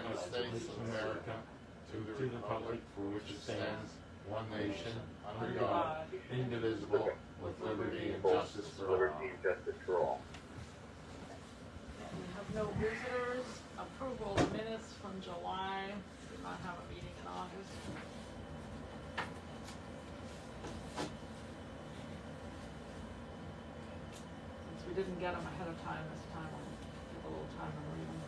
United States of America, to the republic for which it stands, one nation, under God, indivisible, with liberty and justice for all. We have no visitors. Approval of minutes from July. Did not have a meeting in August. Since we didn't get them ahead of time this time, I'll give a little time to read them.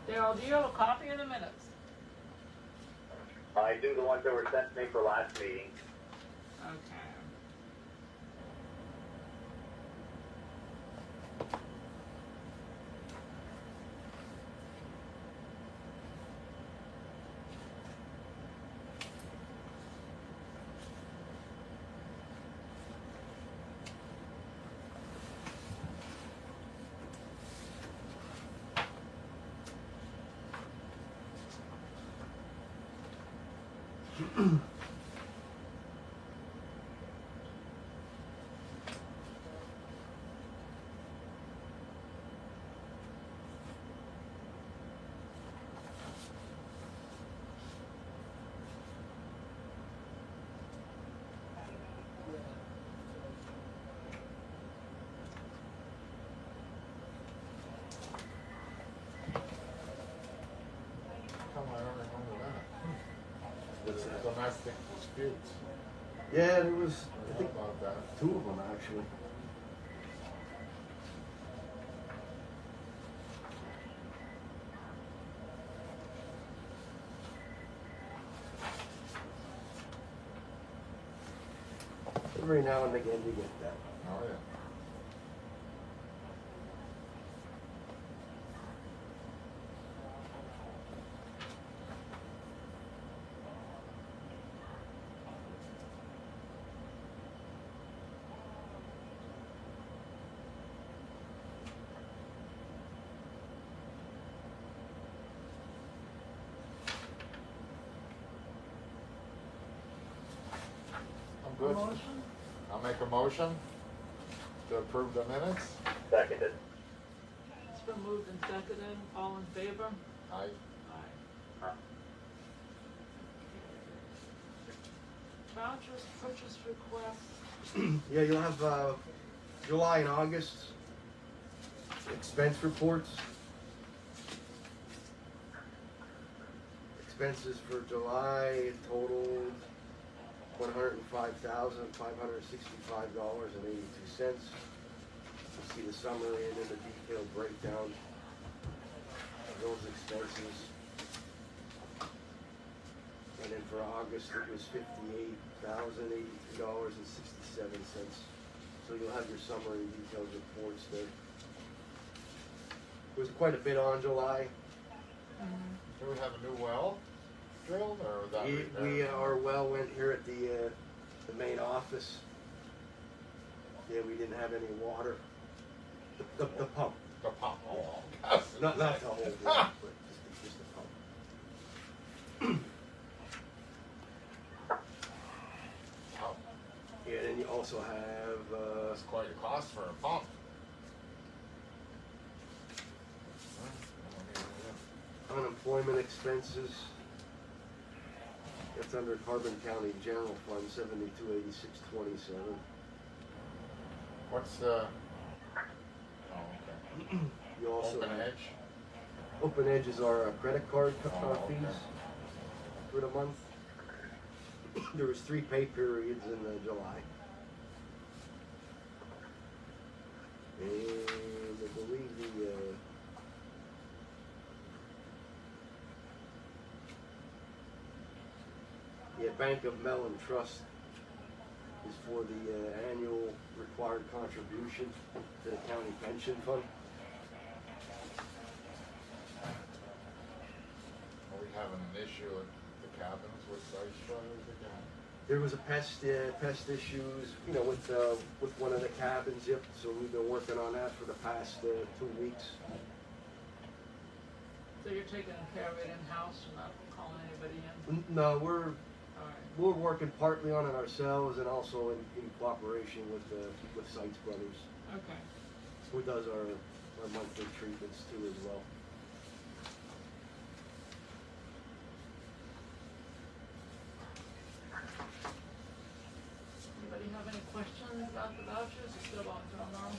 Daryl, do you have a copy of the minutes? I do, the ones that were sent to me for last meeting. Okay. Come on, I don't remember that. It's domestic disputes. Yeah, there was, I I think, about that. 2 of them actually. Every now and again you get that. Oh, yeah. I'm good. Motion? I'll make a motion to approve the minutes. Seconded. It's been moved and seconded. All in favor? I, Aye. Vouchers, purchase requests. Yeah, you'll have July and August expense reports. Expenses for July totaled $105,565.82. You see the summary and then the detailed breakdown of those expenses. And then for August, it was $58,083.67. So you'll have your summary detailed reports there. There was quite a bit on July. do we have a new well drilled or that? Our well went here at the main office. Yeah, we didn't have any water. The pump. The pump. Oh, gosh. Not the whole well, but just the pump. Oh, Yeah, and then you also have that's quite a cost for a pump. unemployment expenses. That's under Carbon County General Fund, $72,8627. What's the? Oh, okay. You also Open have edge. Open Edge is our credit card Okay. fees for the month. There was 3 pay periods in July. And I believe the Bank of Mellon Trust is for the annual required contribution to the county pension fund. Are we having an issue at the cabins with ice struggles again? There was a pest issues, with one of the cabins. Yep. So we've been working on that for the past 2 weeks. So you're taking care of it in-house, you're not calling anybody in? No, we're All right. working partly on it ourselves and also in cooperation with Sites Brothers, Okay. who does our our monthly treatments too as well. Anybody have any questions about the vouchers? Or still going through them all?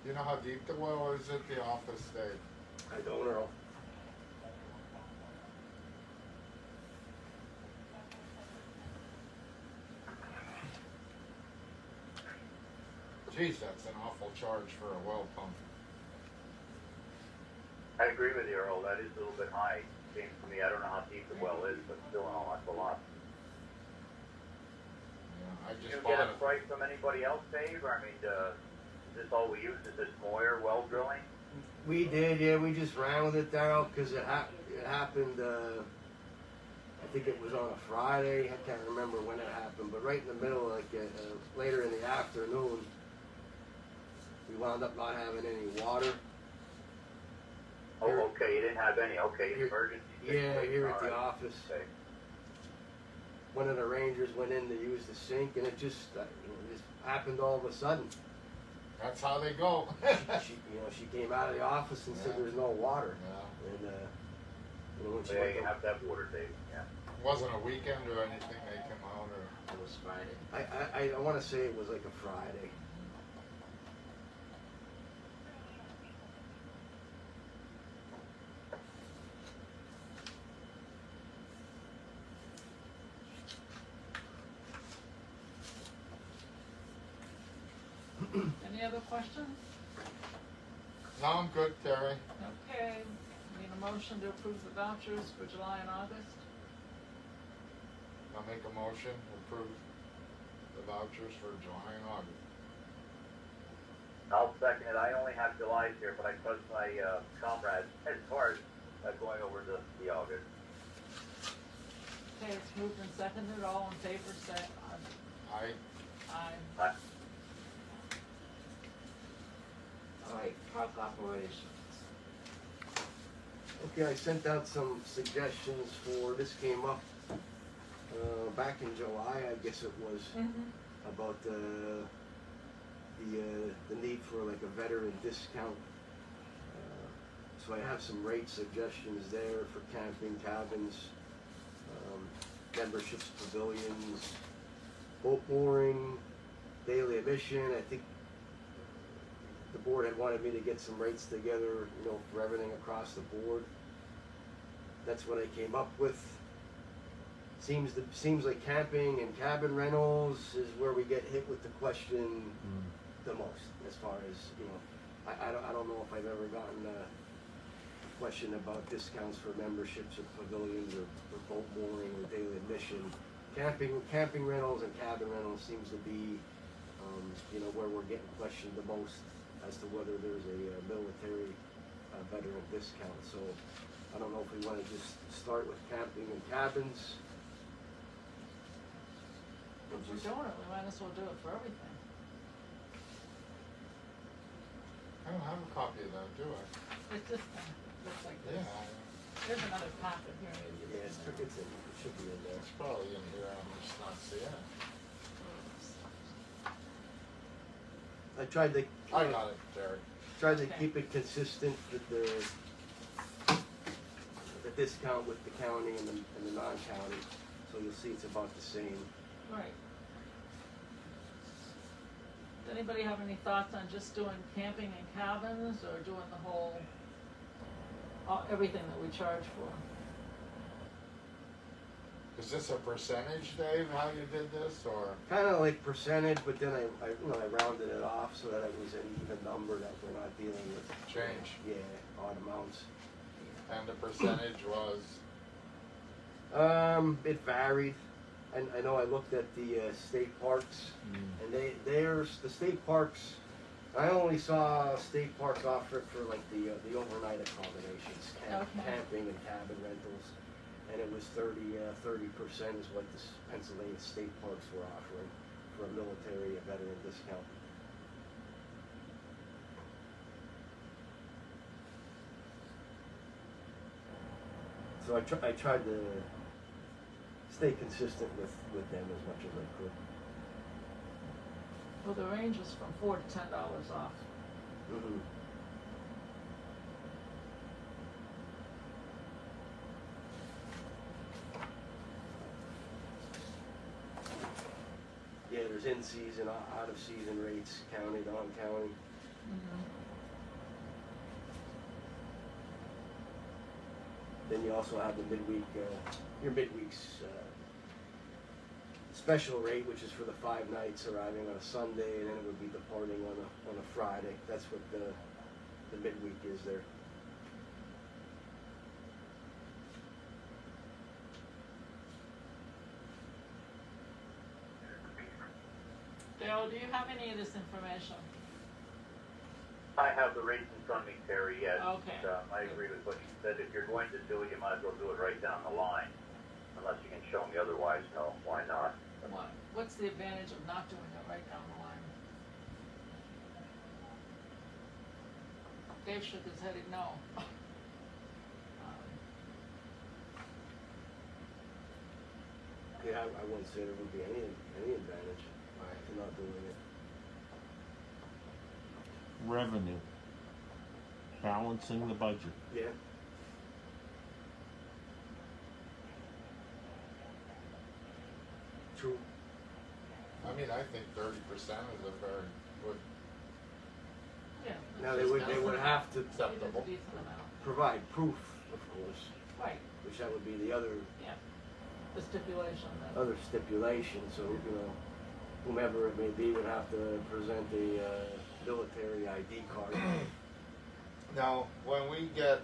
You know how deep the well is at the office, Dave? I don't know. Geez, that's an awful charge for a well pump. I agree with you, Earl, that is a little bit high, seems to me, I don't know how deep the well is, but still an awful lot. Yeah, I Did you just get bought a it. price from anybody else, Dave, or I mean, is this all we use, is this Moyer well drilling? We did, yeah. We just rounded it down because it happened. I think it was on a Friday. I can't remember when it happened, but right in the middle, like later in the afternoon, we wound up not having any water. Oh, okay, you didn't have any, okay, Here- emergency. Yeah, here at the Alright. office. Okay. One of the rangers went in to use the sink, and it just happened all of a sudden. That's how they go. She came out of the office and said Yeah. there's no water. Yeah. And when she Yeah, went you to, have to have water, Dave, yeah. It wasn't a weekend or anything they came out or. It was Friday. I want to say it was like a Friday. Any other questions? No, I'm good, Terry. Okay, need a motion to approve the vouchers for July and August. I'll make a motion to approve the vouchers for July and August. I'll second it, I only have July's here, but I trust my, comrades as far as, going over the August. Okay, it's moved and seconded, all in favor say aye. I, Aye. All right, park operations. Okay, I sent out some suggestions for, this came up back in July, I guess it was, about the need for like a veteran discount. So I have some rate suggestions there for camping cabins, memberships, pavilions, boat mooring, daily admission. I think the board had wanted me to get some rates together, for everything across the board. That's what I came up with. Seems like camping and cabin rentals is where we get hit with the question the most, as far as, I don't know if I've ever gotten a question about discounts for memberships or pavilions or boat mooring or daily admission. Camping rentals and cabin rentals seems to be, where we're getting questioned the most as to whether there's a military veteran discount. So I don't know if we want to just start with camping and cabins. If we're doing it, we might as well do it for everything. I don't have a copy of that, do I? It's just, looks like this. Yeah, There's another packet here, maybe. Yeah, it should be in there. it's probably in here, I'm just not seeing it. I tried to. I got it, Terry. Tried to Okay. keep it consistent with the discount with the county and the non-county, so you'll see it's about the same. Right. Does anybody have any thoughts on just doing camping and cabins, or doing the whole, everything that we charge for? Is this a percentage, Dave, how you did this, or? Kind of like percentage, but then I rounded it off so that it was an even number, that we're not dealing with Change. Yeah, odd amounts. And the percentage was? It varied. And I know I looked at the state parks, and the state parks I only saw state parks offer it for like the overnight accommodations, Okay. camping and cabin rentals, and it was 30% is what the Pennsylvania state parks were offering for a military veteran discount. So I tried to stay consistent with them as much as I could. Well, the range is from $4 to $10 off. Mm-hmm. Yeah, there's in-season, out-of-season rates, county, non-county. Mm-hmm. Then you also have the midweek, your midweek's special rate, which is for the 5 nights arriving on a Sunday, and then it would be departing on a Friday. That's what the midweek is there. Dale, do you have any of this information? I have the rates in front of me, Terry, yes. Okay. I agree with what you said. If you're going to do it, you might as well do it right down the line. Unless you can show me otherwise, no, why not? What's the advantage of not doing it right down the line? Dave shook his head, no. Yeah, I wouldn't say there would be any advantage to not doing it. Revenue. Balancing the budget. Yeah. True. I mean, I think 30% is a very good, Yeah. Now they would have to acceptable. It's a decent amount. provide proof, of course, Right, which that would be the other the stipulation that. other stipulation. So whomever it may be would have to present a military ID card. Now, when we get,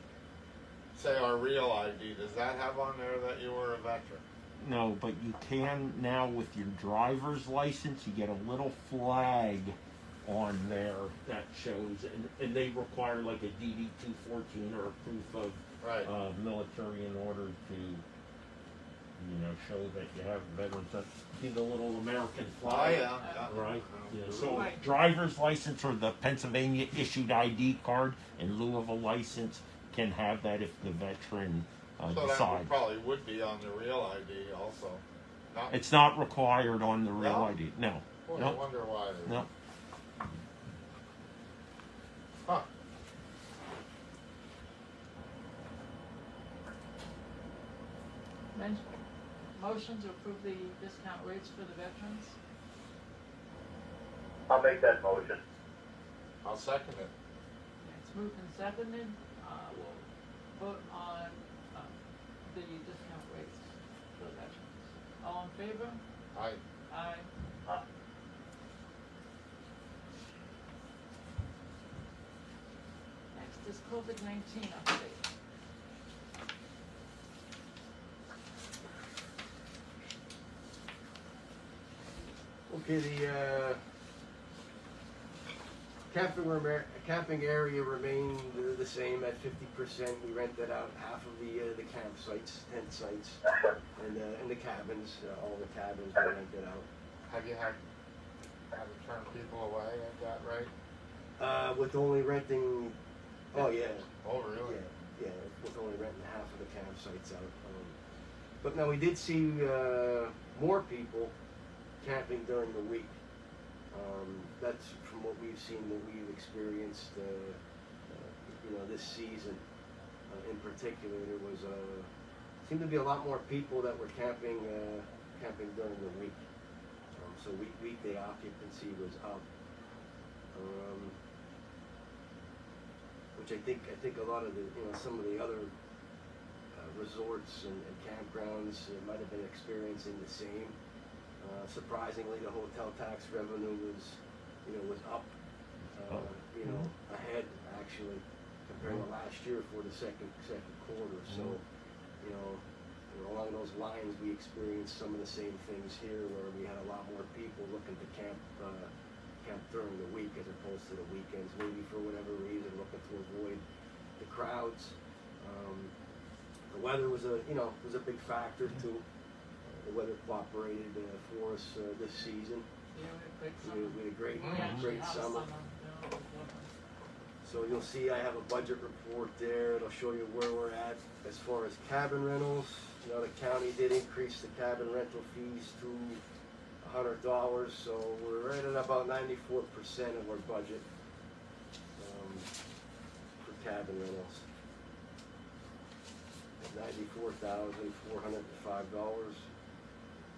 say, our real ID, does that have on there that you were a veteran? No, but you can now with your driver's license, you get a little flag on there that shows, and they require like a DD 214 or a proof of Right. military in order to, show that you have veterans. That's see the little American Oh, flag, yeah. right? Yeah, so Right. driver's license or the Pennsylvania issued ID card in lieu of a license can have that if the veteran So that decides. probably would be on the real ID also. Not, It's not required on the real No? ID. No. boy, I No. wonder why. No. Huh. Motion to approve the discount rates for the veterans? I'll make that motion. I'll second it. It's moved and seconded. We'll vote on the discount rates for the veterans. All in favor? I, Aye. Next is COVID-19 update. Okay, the camping area remained the same at 50%. We rented out half of the campsites, tent sites, and the cabins. All the cabins were rented out. have you had to turn people away at that rate? With only renting, oh yeah, Oh, really? yeah, with only renting half of the campsites out. But now we did see more people camping during the week. That's from what we've seen, that we've experienced, this season. In particular, there was seemed to be a lot more people that were camping during the week. So weekday occupancy was up, which I think a lot of the some of the other resorts and campgrounds might have been experiencing the same. Surprisingly, the hotel tax revenue was up, ahead actually compared to last year for the second quarter. So, along those lines, we experienced some of the same things here, where we had a lot more people looking to camp during the week as opposed to the weekend. crowds. The weather was a big factor too. The weather cooperated for us this season. Yeah, we had a great We summer. had a great, We actually great had a summer. Yeah, it was lovely. So you'll see I have a budget report there. It'll show you where we're at as far as cabin rentals. You know, the county did increase the cabin rental fees to $100, so we're right at about 94% of our budget for cabin rentals. $94,405.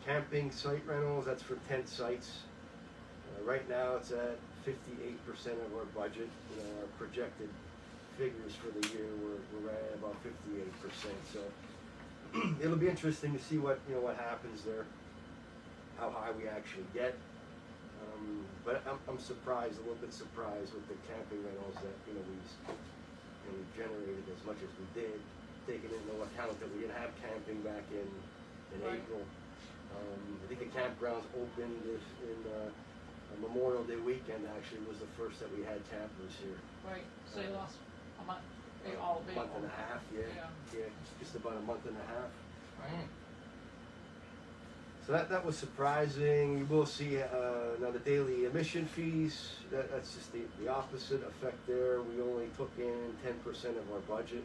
Camping site rentals, that's for tent sites. Right now it's at 58% of our budget. You know, our projected figures for the year, we're right at about 58%. So it'll be interesting to see what happens there, how high we actually get. But I'm surprised, a little bit surprised with the camping rentals that we generated as much as we did, taking into account that we didn't have camping back in Right. April. I think the campgrounds opened in Memorial Day weekend. Actually, was the first that we had campers here. Right, so you lost a month, all of A April. month and a half, yeah, just about a month and a half. Right. So that was surprising. You will see now the daily admission fees. That's just the opposite effect there. We only took in 10% of our budget,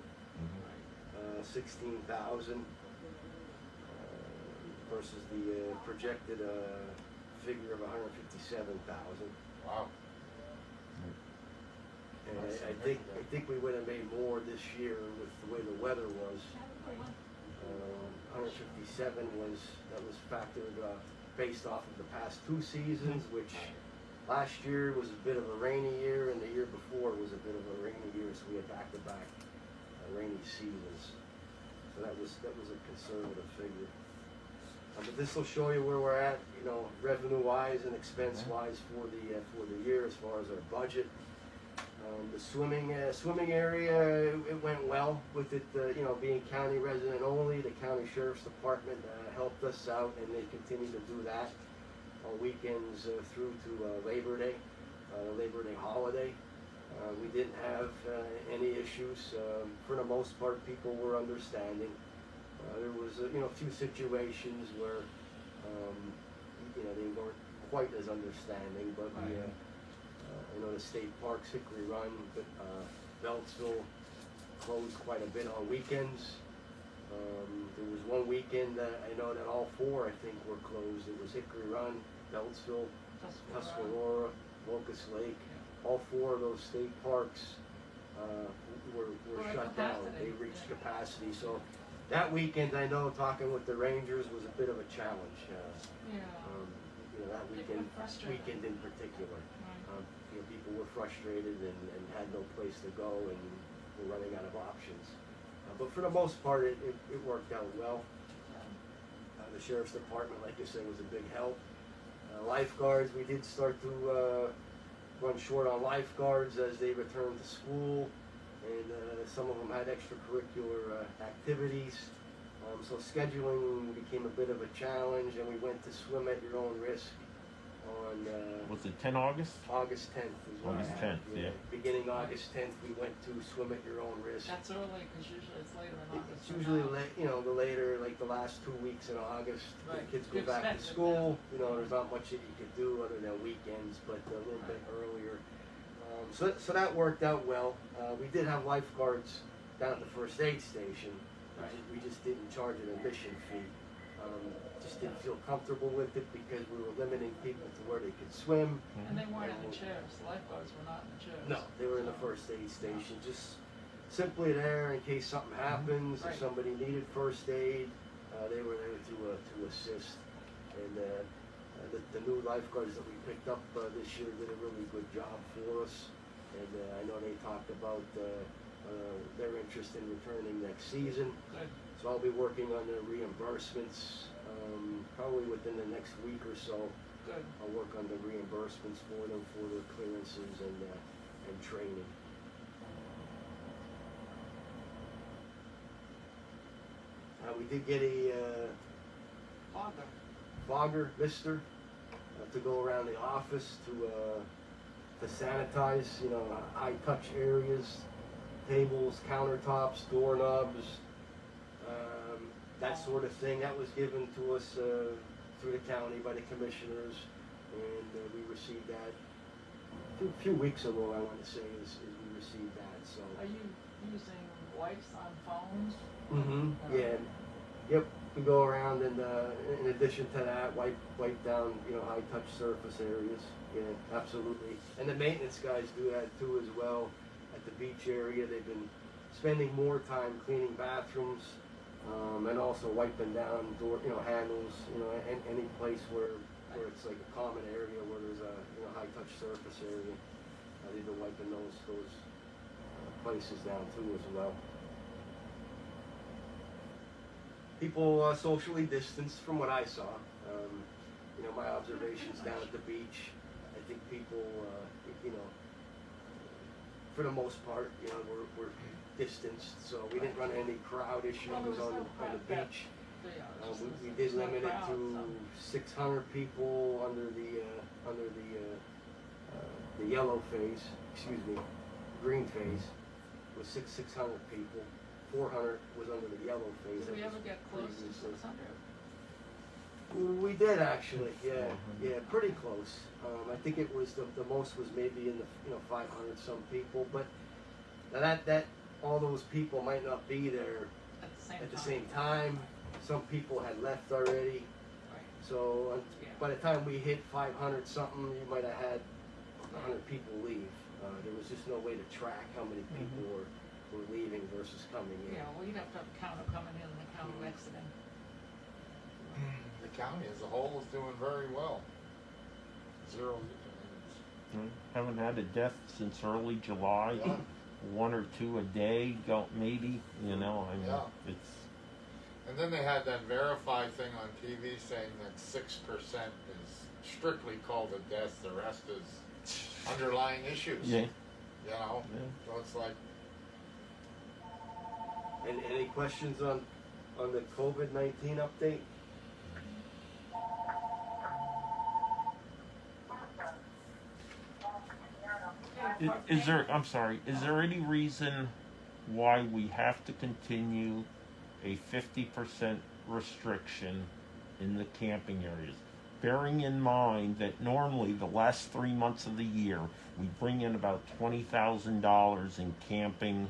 16,000 versus the projected figure of 157,000. Wow. And I think we would have made more this year with the way the weather was. 157 was factored based off of the past two seasons, which last year was a bit of a rainy year, and the year before was a bit of a rainy year, so we had back-to-back rainy seasons. So that was a conservative figure. But this will show you where we're at, revenue-wise and expense-wise for the year as far as our budget. The swimming area, it went well with it, being county resident only. The county sheriff's department helped us out, and they continue to do that on weekends through to Labor Day, the Labor Day holiday. We didn't have any issues. For the most part, people were understanding. There was a few situations where they weren't quite as understanding, but we. The state parks, Hickory Run, but Beltsville closed quite a bit on weekends. There was one weekend that I know that all four, I think, were closed. It was Hickory Run, Beltsville, Tuscarora, Locust Lake. All four of those state parks were shut down. They reached capacity. So that weekend, I know, talking with the Rangers was a bit of a challenge. That weekend in particular. People were frustrated and had no place to go and were running out of options. But for the most part, it worked out well. The sheriff's department, like I said, was a big help. Lifeguards, we did start to run short on lifeguards as they returned to school, and some of them had extracurricular activities. So scheduling became a bit of a challenge, and we went to swim at your own risk on Was it 10 August? August 10th is when August I had, 10th, yeah. Beginning August 10th, we went to swim at your own risk. That's early, because usually it's later in August. It's usually the later, like the last 2 weeks in August. Right. The kids go You back to expect it, school. There's not much that you could do other than weekends, but a little bit earlier. So that worked out well. We did have lifeguards down at the first aid station. We just didn't charge an admission fee. Just didn't feel comfortable with it because we were limiting people to where they could swim. And they weren't in the chairs, the lifeguards were not in the chairs. No, they were in the first aid station, just simply there in case something happens. Right. If somebody needed first aid, they were there to assist. And the new lifeguards that we picked up this year did a really good job for us. And I know they talked about their interest in returning next season. Good. So I'll be working on their reimbursements probably within the next week or so. Good. I'll work on the reimbursements for them for their clearances and training. We did get a fogger mister to go around the office to sanitize, high touch areas, tables, countertops, doorknobs, that sort of thing. That was given to us through the county by the commissioners, and we received that a few weeks ago, I want to say, is we received that. So. Are you using wipes on phones? Mm-hmm. Yeah. Yep. We go around and in addition to that, wipe down, high touch surface areas. Yeah, absolutely. And the maintenance guys do that too as well. At the beach area, they've been spending more time cleaning bathrooms, and also wiping down door, handles, any place where it's like a common area where there's a high touch surface area. They've been wiping those places down too as well. People socially distanced from what I saw. My observations down at the beach, I think people, for the most part, were distanced. So we didn't run any crowd issues on the beach. We did limit it to 600 people under the yellow phase. Green phase was 600 people. 400 was under the yellow phase. Did we ever get close to 600? We did actually, yeah, pretty close. I think it was the most was maybe in the 500 some people, but that all those people might not be there at the same time. Some people had left already, Right. so by the time we hit 500 something, you might have had 100 people leave. There was just no way to track how many people were leaving versus coming in. Yeah, well, you'd have to have a counter coming in and a counter exiting. The county as a whole is doing very well. Zero. Haven't had a death since early July. Yeah. 1 or 2 a day, maybe. Yeah. It's. And then they had that verified thing on TV saying that 6% is strictly called a death. The rest is underlying issues. Yeah. So it's like. And any questions on the COVID-19 update? Is there any reason why we have to continue a 50% restriction in the camping areas? Bearing in mind that normally the last 3 months of the year, we bring in about $20,000 in camping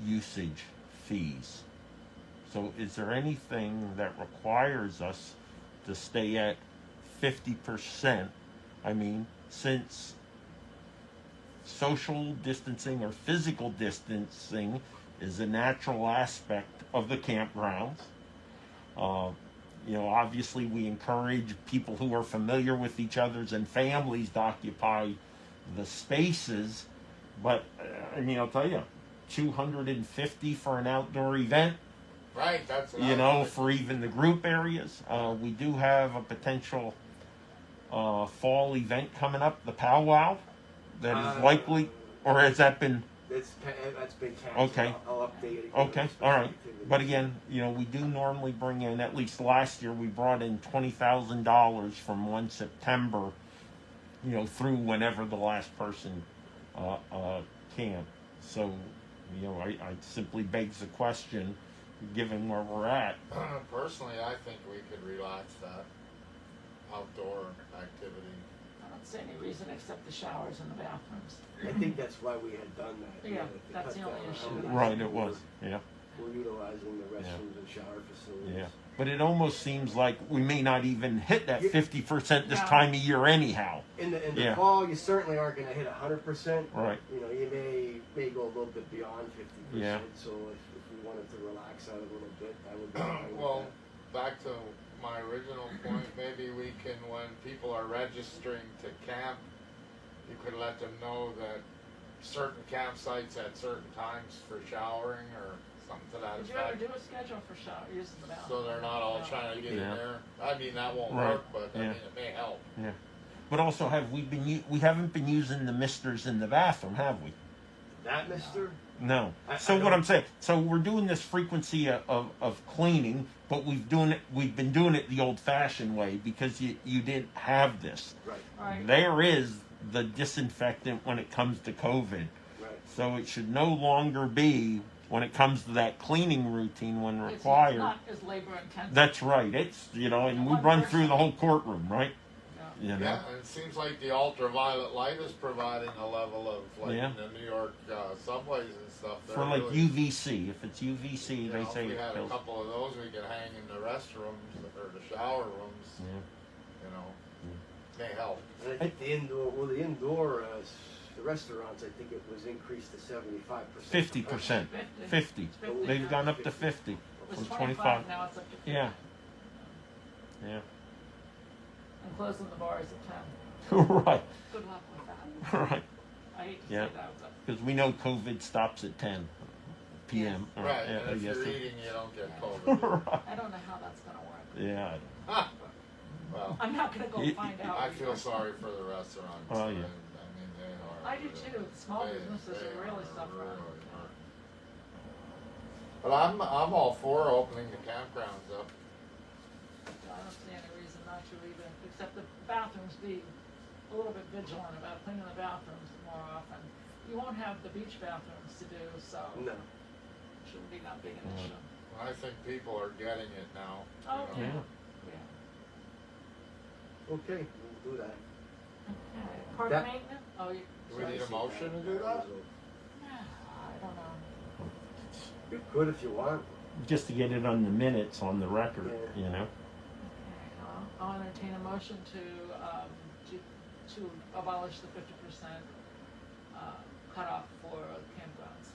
usage fees. So is there anything that requires us to stay at 50%? Since social distancing or physical distancing is a natural aspect of the campgrounds. Obviously we encourage people who are familiar with each other's and families to occupy the spaces, but I'll tell you, $250 for an outdoor event. Right, that's what For even the group areas. We do have a potential fall event coming up, the powwow, that is likely, or has that been? That's been canceled. Okay. I'll update it. Okay, all right. But again, we do normally bring in, at least last year, we brought in $20,000 from 1 September, through whenever the last person can. So, I simply begs the question, given where we're at. Personally, I think we could relax that outdoor activity. I don't see any reason except the showers and the bathrooms. I think that's why we had done that. Yeah, to that's cut the only down issue. how many Right, people it was, yeah. We're utilizing the restrooms and shower facilities. Yeah, but it almost seems like we may not even hit that 50% this No. time of year anyhow. In the Yeah. fall, you certainly aren't going to hit 100%. Right. You may go a little bit beyond 50%. Yeah. So if we wanted to relax out a little bit, I would be fine with Well, that. back to my original point, maybe we can, when people are registering to camp, you could let them know that certain campsites at certain times for showering or something to that Did you ever effect. do a schedule for using the bathroom? So they're not all No. trying to get Yeah. in there. That won't Right. work, but Yeah. it may help. Yeah. But also, we haven't been using the misters in the bathroom, have we? That, mister? No. I So what don't- I'm saying, so we're doing this frequency of cleaning, but we've been doing it the old-fashioned way because you didn't have this. Right, Right. There is the disinfectant when it comes to COVID. right. So it should no longer be, when it comes to that cleaning routine when It's required. not as labor intensive. That's right. It's, you know, and we One run person. through the whole courtroom, right? Yeah. You know? Yeah, and it seems like the ultraviolet light is providing a level of, like Yeah. in the New York subways and stuff. For like UVC. If it's UVC, you they know, say if we it had a kills. couple of those, we could hang in the restrooms or the shower rooms. Yeah. You know, may help. And I think the indoor, the restaurants, I think it was increased to 75%. 50%. 50. Fifty. They've gone up to 50 It was from 25, now it's up to 50. Yeah. Yeah. And closing the bars at 10. Right. Good luck with that. Right. I hate to Yeah. say that, but Because we know COVID stops at 10 p.m. Yes. Right, Yeah, and if yes, you're it- eating, you don't get Yeah. COVID. Right. I don't know how that's going to work. Yeah. Well, I'm not going to go You- find out. I feel sorry for the restaurants. Oh, yeah. I mean, they are. I do too. The small businesses are really suffering. are. But I'm all for opening the campgrounds up. I don't see any reason not to either, except the bathrooms, be a little bit vigilant about cleaning the bathrooms more often. You won't have the beach bathrooms to do, so No. it shouldn't be that big an Mm. issue. I think people are getting it now. Oh, you yeah. know. Yeah. Okay, we'll do that. Okay. Park That- maintenance? Oh, you, Do we need a motion to do that? I don't know. You could if you want. Just to get it on the minutes, on the record, Yeah. you know? Okay, I'll entertain a motion to abolish the 50% cutoff for campgrounds.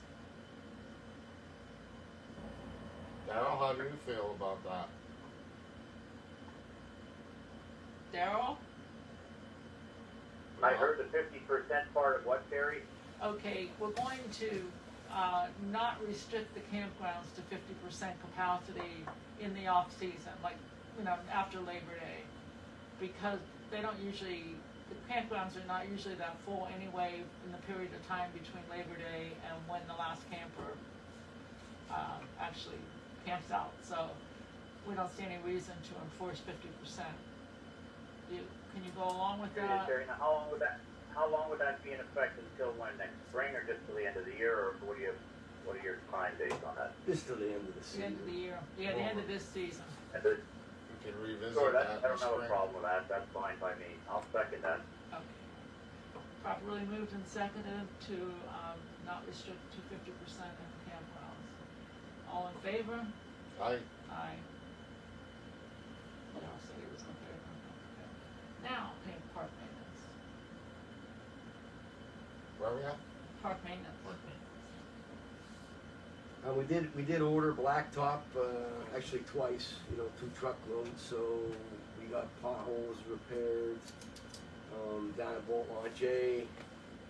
Daryl, how do you feel about that? Daryl? I heard the 50% part of what, Terry? Okay, we're going to not restrict the campgrounds to 50% capacity in the off-season, like, you know, after Labor Day. Because they don't usually, the campgrounds are not usually that full anyway in the period of time between Labor Day and when the last camper actually camps out. So we don't see any reason to enforce 50%. Can you go along with that? Terry, now how long would that be in effect until when, next spring or just till the end of the year, or what are your time dates on that? Just till the end of the The season. end of the year, yeah, the end of this season. And the, We can revisit sure, that I in don't have a spring. problem with that, that's fine by me, I'll second that. Okay. Properly moved and seconded to not restrict to 50% in campgrounds. All in favor? I, Aye. Yeah, so he was in favor. Okay. Now, park maintenance. where we at? Park maintenance. We did order blacktop, actually twice, 2 truckloads, so we got potholes repaired, down at Bolt Launch A,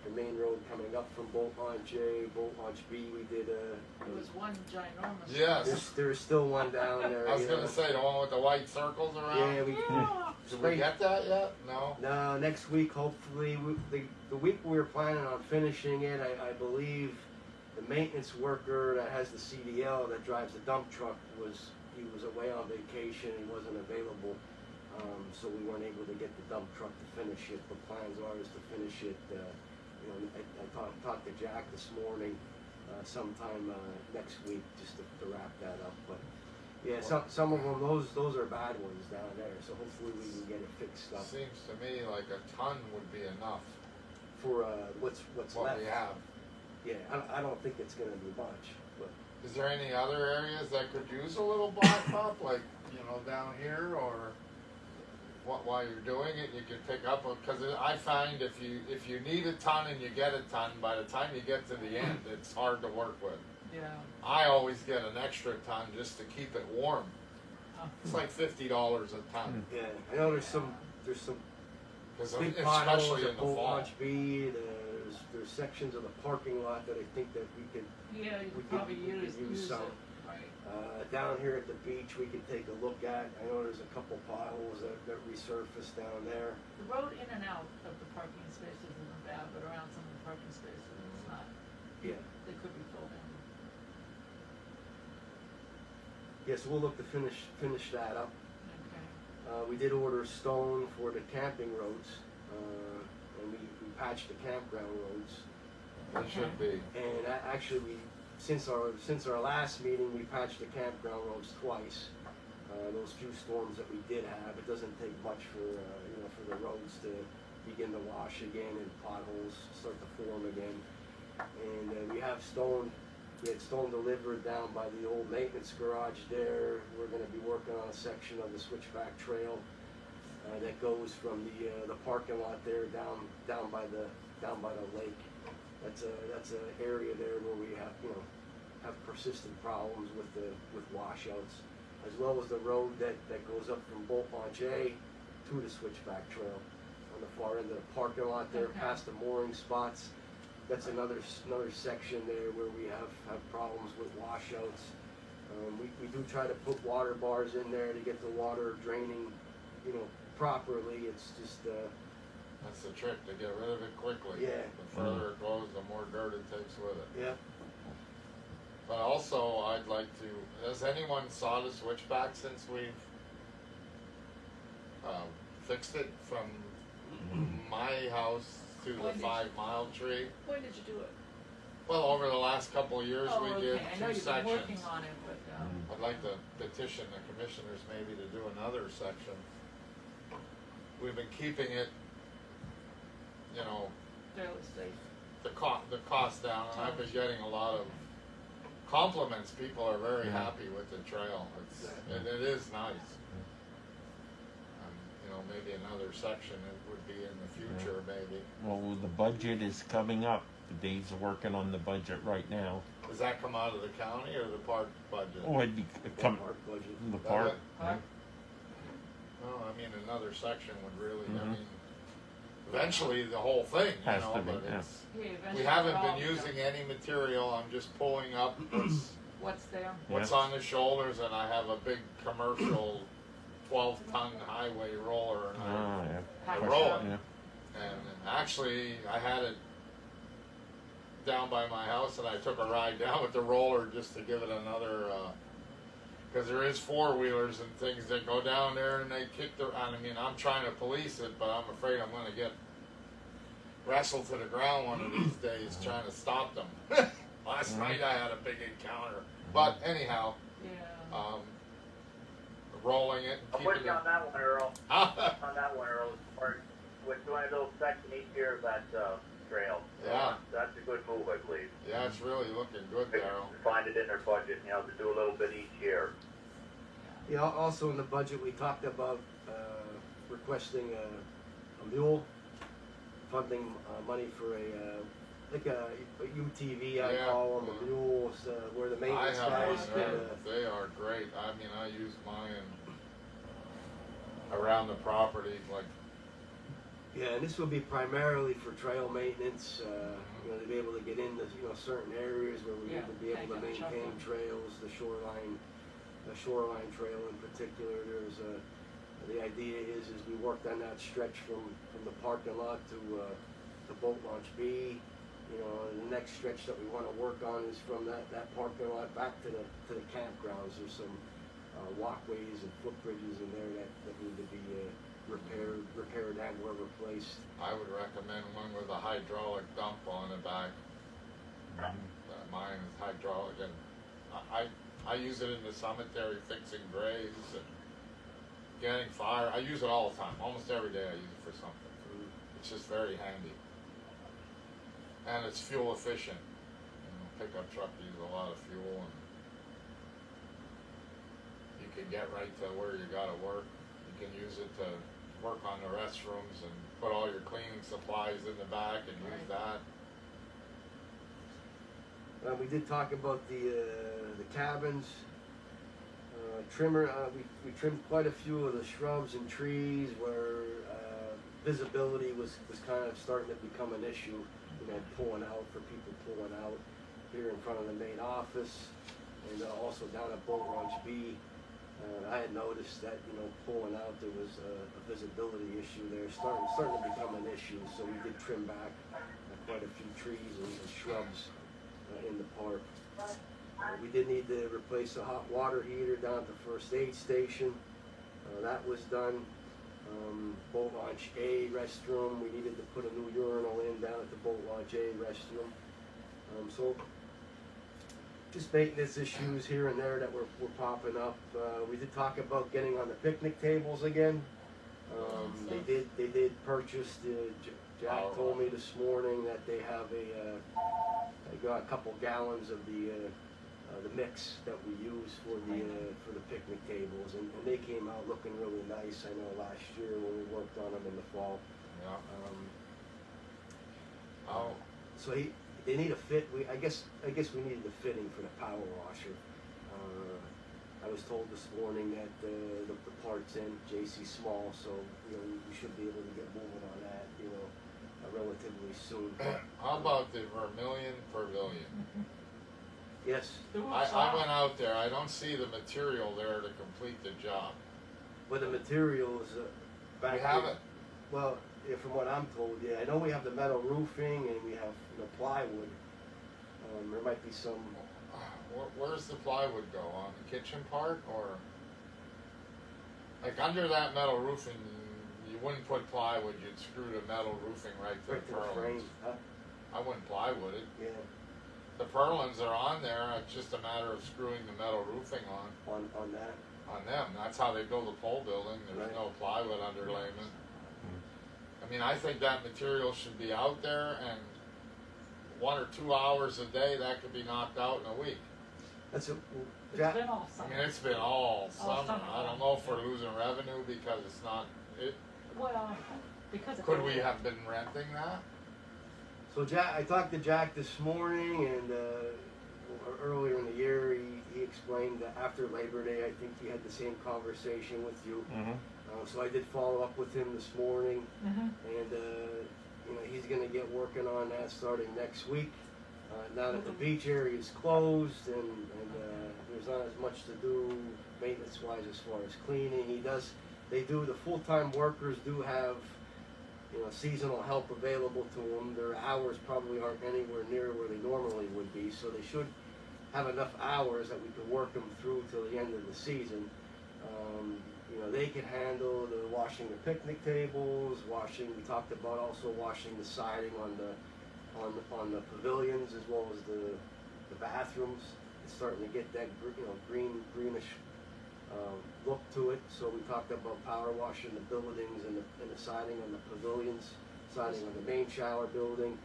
the main road coming up from Bolt Launch A, Bolt Launch B, we did There was one ginormous. Yes. there's still one down there. I was gonna say, the one with the white circles around? Yeah, we, Yeah. Did we get that yet? No? no, next week, hopefully, the week we were planning on finishing it, I believe the maintenance worker that has the CDL that drives the dump truck he was away on vacation, he wasn't available, so we weren't able to get the dump truck to finish it. The plans are is to finish it, I talked to Jack this morning, sometime next week, just to wrap that up, but yeah, some of them, those are bad ones down there, so hopefully we can get it fixed up Seems to me like a ton would be enough, for what's what left. we have. Yeah, I don't think it's gonna be much, but Is there any other areas that could use a little blacktop, like, down here, or while you're doing it, you can pick up, because I find if you need a ton and you get a ton, by the time you get to the end, it's hard to work with. Yeah. I always get an extra ton just to keep it warm. Oh. It's like $50 a ton, yeah, I know there's some because big especially potholes in at the Bolt fall. Launch B. There's sections of the parking lot that I think that we could Yeah, you We could could- probably we could use use it, some. right. down here at the beach we can take a look at. I know there's a couple potholes that resurfaced down there. The road in and out of the parking spaces isn't bad, but around some of the parking spaces, it's not. Yeah. They could be filled in. Yeah, so we'll look to finish that up. Okay. We did order stone for the camping roads, and we patched the campground roads. It should be. And actually, since our last meeting, we patched the campground roads twice. Those few storms that we did have, it doesn't take much for for the roads to begin to wash again and potholes start to form again. And we had stone delivered down by the old maintenance garage there. We're going to be working on a section of the switchback trail that goes from the parking lot there down by the lake. That's an area there where we have persistent problems with washouts, as well as the road that goes up from Boat Launch A to the switchback trail on the far end of the parking lot there, Okay. past the mooring spots. That's another section there where we have problems with washouts. We do try to put water bars in there to get the water draining, properly. It's just That's the trick, to get rid of it quickly. Yeah. The further it goes, the more dirt it takes with it. yeah. But also, I'd like to, has anyone saw the switchback since we've fixed it from my house to the When did 5 Mile Tree? When did you do it? Well, over the last couple of years, Oh, we okay. did I know 2 you've been sections. working on it, but, I'd like to petition the commissioners maybe to do another section. We've been keeping it, fairly safe. the cost down, and I've been getting a lot of compliments. People are very Yeah. happy with the trail. It is nice. Maybe another section it would be in the future, maybe. Well, the budget is coming up. Dave's working on the budget right now. Does that come out of the county or the park budget? Oh, it'd be come Park budget. the park. it? Yeah. No, I mean another section would really. I Mhm. mean, eventually the whole thing, Has to be, but yeah. it's. Yeah, We eventually haven't they're all- been using any material. I'm just pulling up What's there? what's Yeah. on the shoulders, and I have a big commercial 12-ton highway roller, and Oh, yeah. Pack I it roll up. it. Yeah. And actually, I had it down by my house, and I took a ride down with the roller just to give it another. Because there is 4-wheelers and things that go down there, and they kick the. I mean, I'm trying to police it, but I'm afraid I'm going to get wrestled to the ground one of these days trying to stop them. Last night I had a big encounter, but anyhow, Yeah. rolling it. I'm And with keeping you on that one, Earl. it. On that one, Earl. We're doing a little section each year of that trail. Yeah. That's a good move, I believe. Yeah, it's really looking good, Daryl. Find it in their budget, to do a little bit each year. Yeah, also in the budget, we talked about requesting a mule, funding money for like a UTV, I Yeah, call them, yeah. a mule, where the I maintenance have guys one can, there. They are great. I mean, I use mine around the property, like, yeah, and this will be primarily for trail maintenance, to be able to get into, certain areas where we Yeah, need to be able to take a maintain shuttle. trails, the shoreline trail in particular. The idea is we worked on that stretch from the parking lot to Boat Launch B. The next stretch that we want to work on is from that parking lot back to the campgrounds. There's some walkways and footbridges in there that need to be repaired and or replaced. I would recommend one with a hydraulic dump on the back. Mine is hydraulic, and I use it in the cemetery fixing graves and getting fire. I use it all the time. Almost every day I use it for something. It's just very handy. And it's fuel efficient. Pickup truck uses a lot of fuel, and you can get right to where you gotta work. You can use it to work on the restrooms and put all your cleaning supplies in the back and use that. We did talk about the cabins. Trimmer, we trimmed quite a few of the shrubs and trees where visibility was kind of starting to become an issue. Pulling out for people pulling out here in front of the main office, and also down at Boat Launch B. I had noticed that pulling out there was a visibility issue there, starting to become an issue. So we did trim back quite a few trees and shrubs in the park. We did need to replace a hot water heater down at the first aid station. That was done. Boat Launch A restroom, we needed to put a new urinal in down at the Boat Launch A restroom. So just maintenance issues here and there that were popping up. We did talk about getting on the picnic tables again. They did purchase Jack told me this morning that they have they got a couple gallons of the mix that we use for the picnic tables, and they came out looking really nice. I know last year when we worked on them in the fall. Yeah. So they need a fit. I guess we needed the fitting for the power washer. I was told this morning that the part's in JC Small, so we should be able to get moving on that, relatively soon. How about the Vermilion Pavilion? Yes. I went out there. I don't see the material there to complete the job. But the materials back We have there- it. Well, yeah, from what I'm told, yeah, I know we have the metal roofing and we have plywood. There might be some. Where's the plywood go? On the kitchen part, or like under that metal roofing? You wouldn't put plywood. You'd screw the metal roofing right to Right the to the frame. purlins. Huh? I wouldn't plywood it. Yeah. The purlins are on there. It's just a matter of screwing the metal roofing On that. on them. That's how they build a pole building. There's Right. no plywood underlayment. I mean, I think that material should be out there, and 1 or 2 hours a day that could be knocked out in a week. It's Jack, been all I summer. mean, it's been all summer. summer. I don't know if we're losing revenue because it's not. Well, because of Could we have been renting that? so Jack, I talked to Jack this morning, and earlier in the year, he explained that after Labor Day, I think he had the same conversation with you. Mm-hmm. So I did follow up with him this morning, Mhm. and he's going to get working on that starting next week. Now that the beach area is closed and there's not as much to do maintenance-wise as far as cleaning, the full-time workers do have seasonal help available to them. Their hours probably aren't anywhere near where they normally would be, so they should have enough hours that we can work them through till the end of the season. They can handle the washing the picnic tables, we talked about also washing the siding on the pavilions as well as the bathrooms. It's starting to get that greenish look to it. So we talked about power washing the buildings and the siding on the pavilions, siding on the main shower building.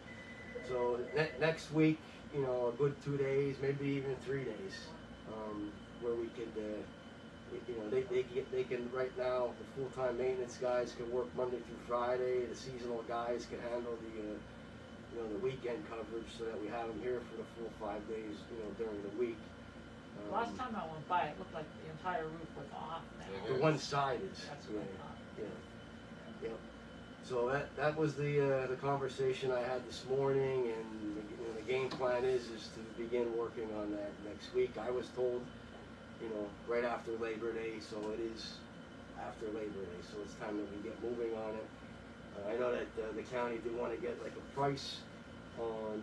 So next week, a good 2 days, maybe even 3 days, where we could. They can right now. The full-time maintenance guys can work Monday through Friday. The seasonal guys can handle the weekend coverage, so that we have them here for the full 5 days, during the week. Last time I went by, it looked like the entire roof was off now. It The one side is. That's what I thought. Yep. So that was the conversation I had this morning, and the game plan is to begin working on that next week. I was told, right after Labor Day, so it is after Labor Day, so it's time that we get moving on it. I know that the county did want to get like a price on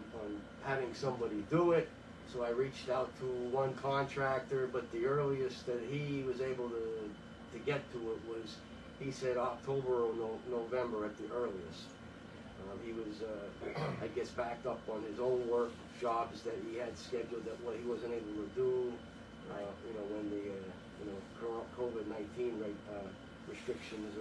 having somebody do it, so I reached out to one contractor, but the earliest that he was able to get to it was, he said October or November at the earliest. He was, I guess, backed up on his own work jobs that he had scheduled that he wasn't able to do. When the COVID-19 restrictions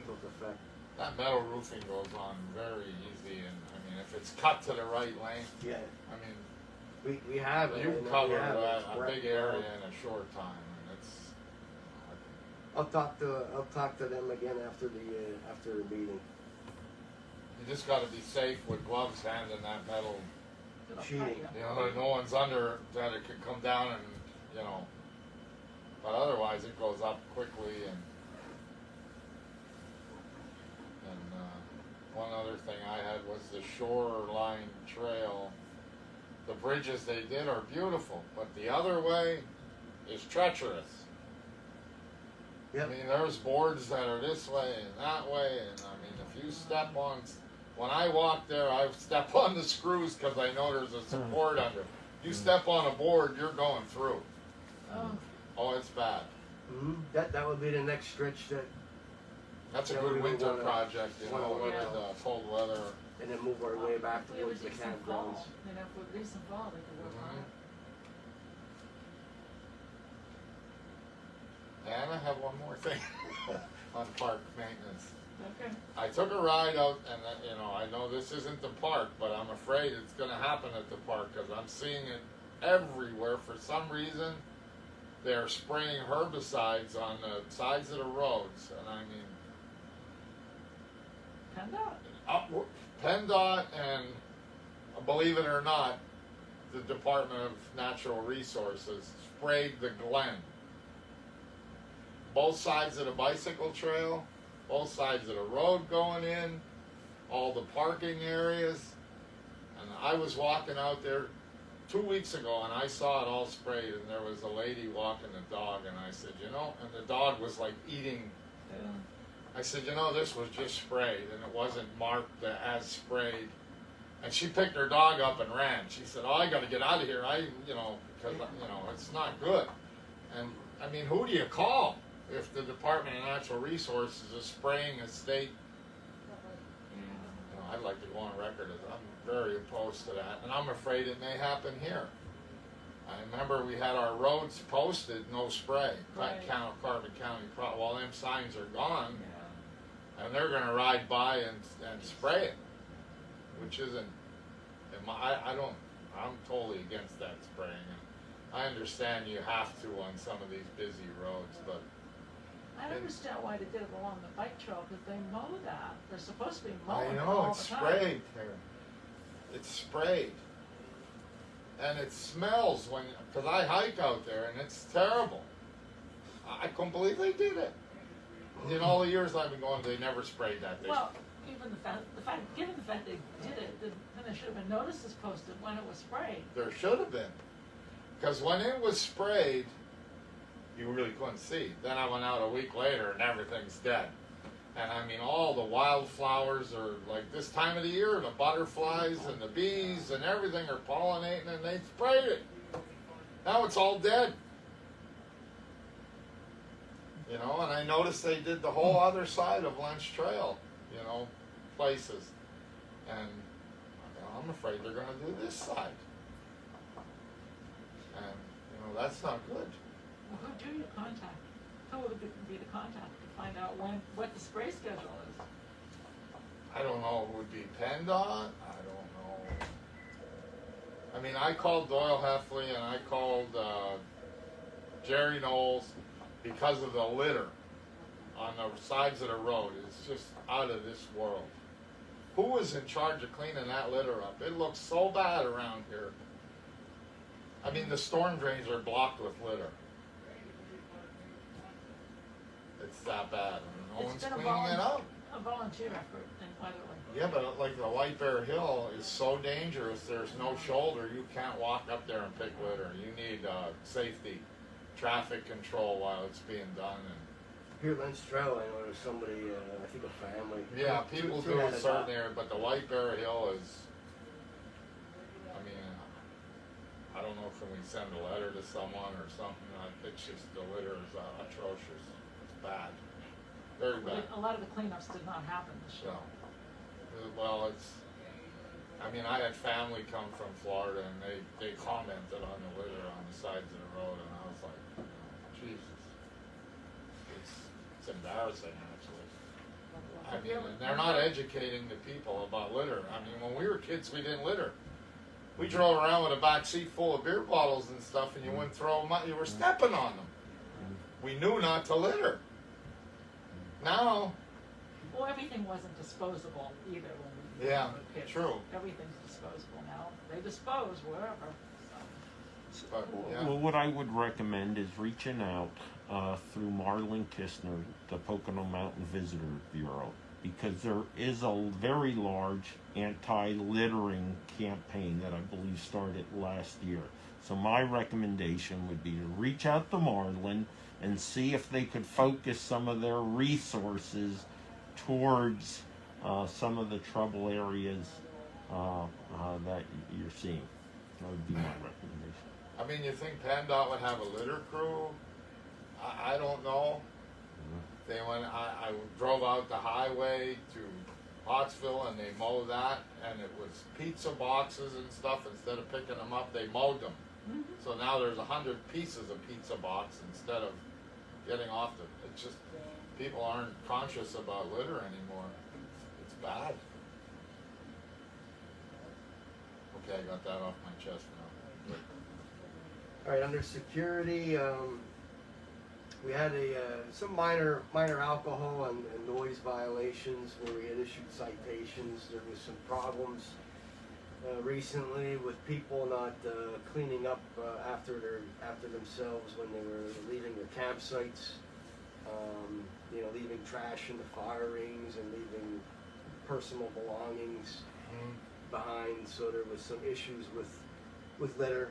took effect. That metal roofing goes on very easy, and I mean, if it's cut to the right length, Yeah, I mean, we have it. you and cover we have it. a It's big correct. area in a short time, and it's. I'll talk to them again after the meeting. You just got to be safe with gloves handling that metal. It'll cut Cheating. you. No one's under that it could come down and but otherwise it goes up quickly and one other thing I had was the shoreline trail. The bridges they did are beautiful, but the other way is treacherous. Yep. I mean, there's boards that are this way and that way, and I mean, if you step on, when I walk there, I step on the screws because I know there's a support under. You step on a board, you're going through. Oh, it's bad. Mm-hmm. That would be the next stretch that. That's a Yeah, good we winter wanna- project, wanna when work it's on. cold weather. and then move our way back If we have a towards the decent campgrounds. fall, you know, if we have a decent fall, they could work on it. And I have one more thing on park maintenance. Okay. I took a ride out, and you know, I know this isn't the park, but I'm afraid it's going to happen at the park because I'm seeing it everywhere. For some reason, they're spraying herbicides on the sides of the roads, and I mean, PennDOT and, believe it or not, the Department of Natural Resources sprayed the Glen. Both sides of the bicycle trail, both sides of the road going in, all the parking areas. And I was walking out there 2 weeks ago and I saw it all sprayed, and there was a lady walking the dog, and I said, you know, and the dog was like eating. I said, you know, this was just sprayed, and it wasn't marked as sprayed. And she picked her dog up and ran. She said, oh, I got to get out of here. Because, it's not good. And, I mean, who do you call if the Department of Natural Resources is spraying a state? I'd like to go on record as I'm very opposed to that. And I'm afraid it may happen here. I remember we had our roads posted, no spray. Right. Carbon County, well, them signs are gone. And they're going to ride by and spray it, which isn't. I'm totally against that spraying. And I understand you have to on some of these busy roads, but I don't understand why they did it along the bike trail, because they mow that. They're supposed to be mowing I it know all it's the time. sprayed here. It's sprayed, and it smells because I hike out there, and it's terrible. I couldn't believe they did it. In all the years I've been going, they never sprayed that. Well, even given the fact they did it, then there should have been notices posted when it was sprayed. There should have been, because when it was sprayed, you really couldn't see. Then I went out a week later, and everything's dead. And I mean, all the wildflowers are like this time of the year, the butterflies and the bees and everything are pollinating, and they sprayed it. Now it's all dead. You know, and I noticed they did the whole other side of Lunch Trail, places. And I'm afraid they're going to do this side. And, that's not good. Well, who do you contact? Who would be the contact to find out what the spray schedule is? I don't know. It would be PennDOT. I don't know. I mean, I called Doyle Heffley and I called Jerry Knowles because of the litter on the sides of the road. It's just out of this world. Who was in charge of cleaning that litter up? It looks so bad around here. I mean, the storm drains are blocked with litter. It's that bad. And no one's cleaning it up. A volunteer effort in Weatherly. Yeah, but like the White Bear Hill is so dangerous. There's no shoulder. You can't walk up there and pick litter. You need safety, traffic control while it's being done. And Here, Lynch Trail, I know there's somebody, I think a family. yeah, people Two do had a a certain dog. area, but the White Bear Hill is. I mean, I don't know if we send a letter to someone or something. It's just the litter is atrocious. It's bad, very bad. A lot of the cleanups did not happen this year. So, well, I mean, I had family come from Florida, and they commented on the litter on the sides of the road, and I was like, Jesus, it's embarrassing, actually. I mean, and they're not educating the people about litter. I mean, when we were kids, we didn't litter. We drove around with a back seat full of beer bottles and stuff, and you wouldn't throw them out. You were stepping on them. We knew not to litter. Now, Well, everything wasn't disposable either when we Yeah, were kids. true. Everything's disposable now. They dispose wherever. So. but, yeah. Well, what I would recommend is reaching out through Marlene Kistner, the Pocono Mountain Visitor Bureau, because there is a very large anti-littering campaign that I believe started last year. So my recommendation would be to reach out to Marlene and see if they could focus some of their resources towards some of the trouble areas that you're seeing. That would be my recommendation. I mean, you think PennDOT would have a litter crew? I don't know. They went. I drove out the highway to Pottsville, and they mow that, and it was pizza boxes and stuff. Instead of picking them up, they mowed them. Mhm. So now there's 100 pieces of pizza box instead of getting off the. It's just people aren't conscious about litter anymore. It's bad. Okay, I got that off my chest now. All right, under security, we had some minor alcohol and noise violations where we had issued citations. There was some problems recently with people not cleaning up after themselves when they were leaving their campsites. Leaving trash in the fire rings and leaving personal belongings behind. So there was some issues with litter.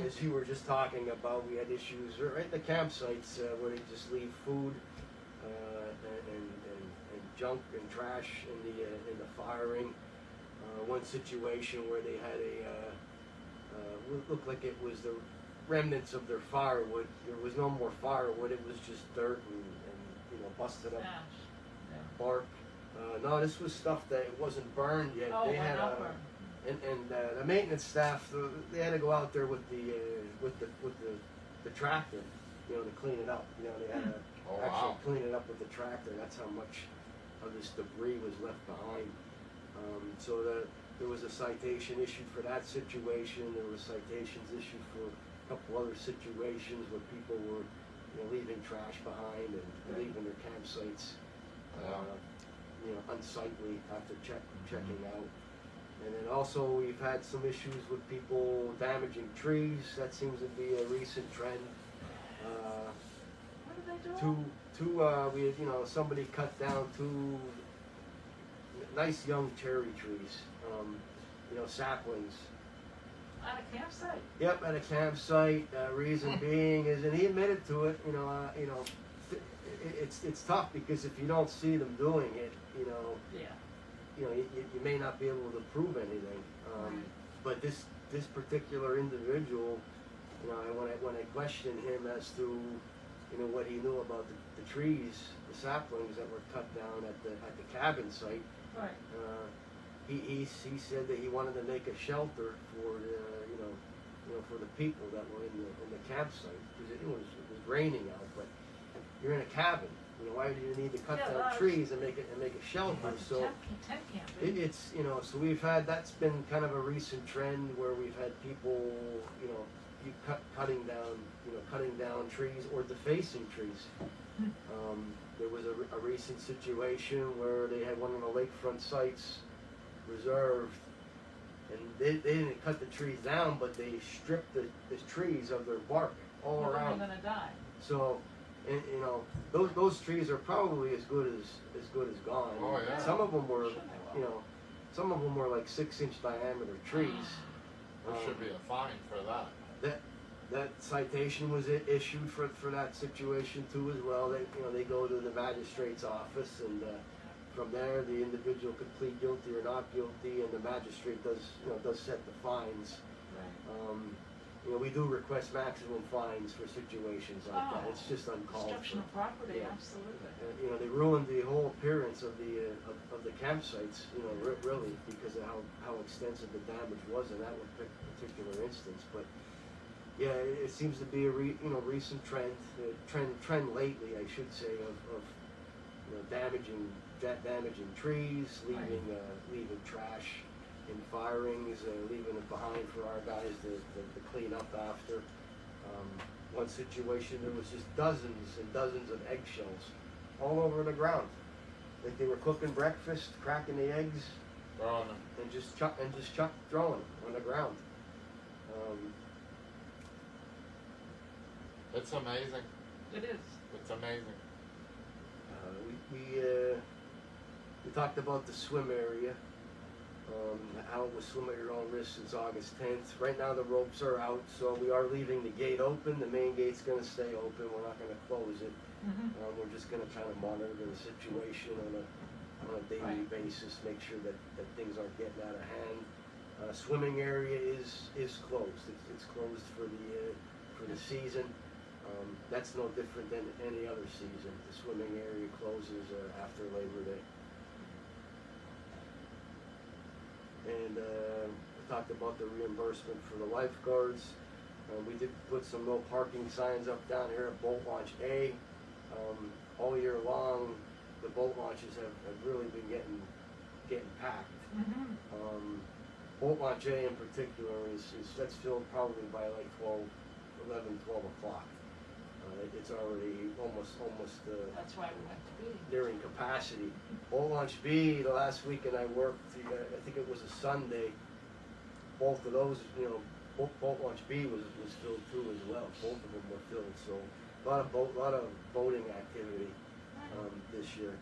As you were just talking about, we had issues right at the campsites where they just leave food and junk and trash in the fire ring. One situation where they had looked like it was the remnants of their firewood. There was no more firewood. It was just dirt and busted up Ash. bark. No, this was stuff that wasn't burned yet. Oh, They had not burned. and the maintenance staff, they had to go out there with the tractor, to clean it up. They had to Oh, actually wow. clean it up with the tractor. That's how much of this debris was left behind. There was a citation issued for that situation. There were citations issued for a couple other situations where people were, leaving trash behind and leaving their campsites, unsightly after checking out. And then also we've had some issues with people damaging trees. That seems to be a recent trend. What are they doing? We had, somebody cut down two nice young cherry trees, saplings. At a campsite? Yep, at a campsite. Reason being is, and he admitted to it. It's tough because if you don't see them doing it, Yeah. you may not be able to prove anything. But this particular individual, when I questioned him as to what he knew about the trees, the saplings that were cut down at the cabin site, Right. he said that he wanted to make a shelter for for the people that were in the campsite because it was raining out. But you're in a cabin. Why do you need to cut down trees and make a shelter? Like So tent camping. it's so we've had, that's been kind of a recent trend where we've had people cutting down trees or defacing trees. There was a recent situation where they had one of the lakefront sites reserved, and they didn't cut the trees down, but they stripped the trees of their bark all Well, then around. they're gonna die. So, and, those trees are probably as good as gone. Oh, yeah. Some of them were, Sure they will. some of them were like 6-inch diameter trees. There should be a fine for that. That citation was issued for that situation too as well. They go to the magistrate's office, and from there the individual could plead guilty or not guilty, and the magistrate does set the fines. Right. We do request maximum fines for situations like that. It's just uncalled Destruction for. of property, Yeah. absolutely. They ruined the whole appearance of the campsites. Really, because of how extensive the damage was in that particular instance. But yeah, it seems to be a recent trend lately, I should say, of damaging trees, leaving trash in fire rings, leaving it behind for our guys to clean up after. One situation, there was just dozens and dozens of eggshells all over the ground. Like they were cooking breakfast, cracking the eggs, Throwing them. and just throwing them on the ground. It's amazing. It is. It's amazing. We talked about the swim area, how it was swim at your own risk since August 10th. Right now the ropes are out, so we are leaving the gate open. The main gate's going to stay open. We're not going to close it. We're just going to kind of monitor the situation on a daily basis, make sure that things aren't getting out of hand. Swimming area is closed. It's closed for the season. That's no different than any other season. The swimming area closes after Labor Day. and we talked about the reimbursement for the lifeguards. We did put some no parking signs up down here at Boat Launch A. All year long, the boat launches have really been getting packed. Boat Launch A in particular that's filled probably by like 12 o'clock. It's already almost That's why we went to B. nearing capacity. Boat Launch B, the last weekend I worked, I think it was a Sunday. Both of those, Boat Launch B was filled too as well. Both of them were filled, so a lot of boating activity this year.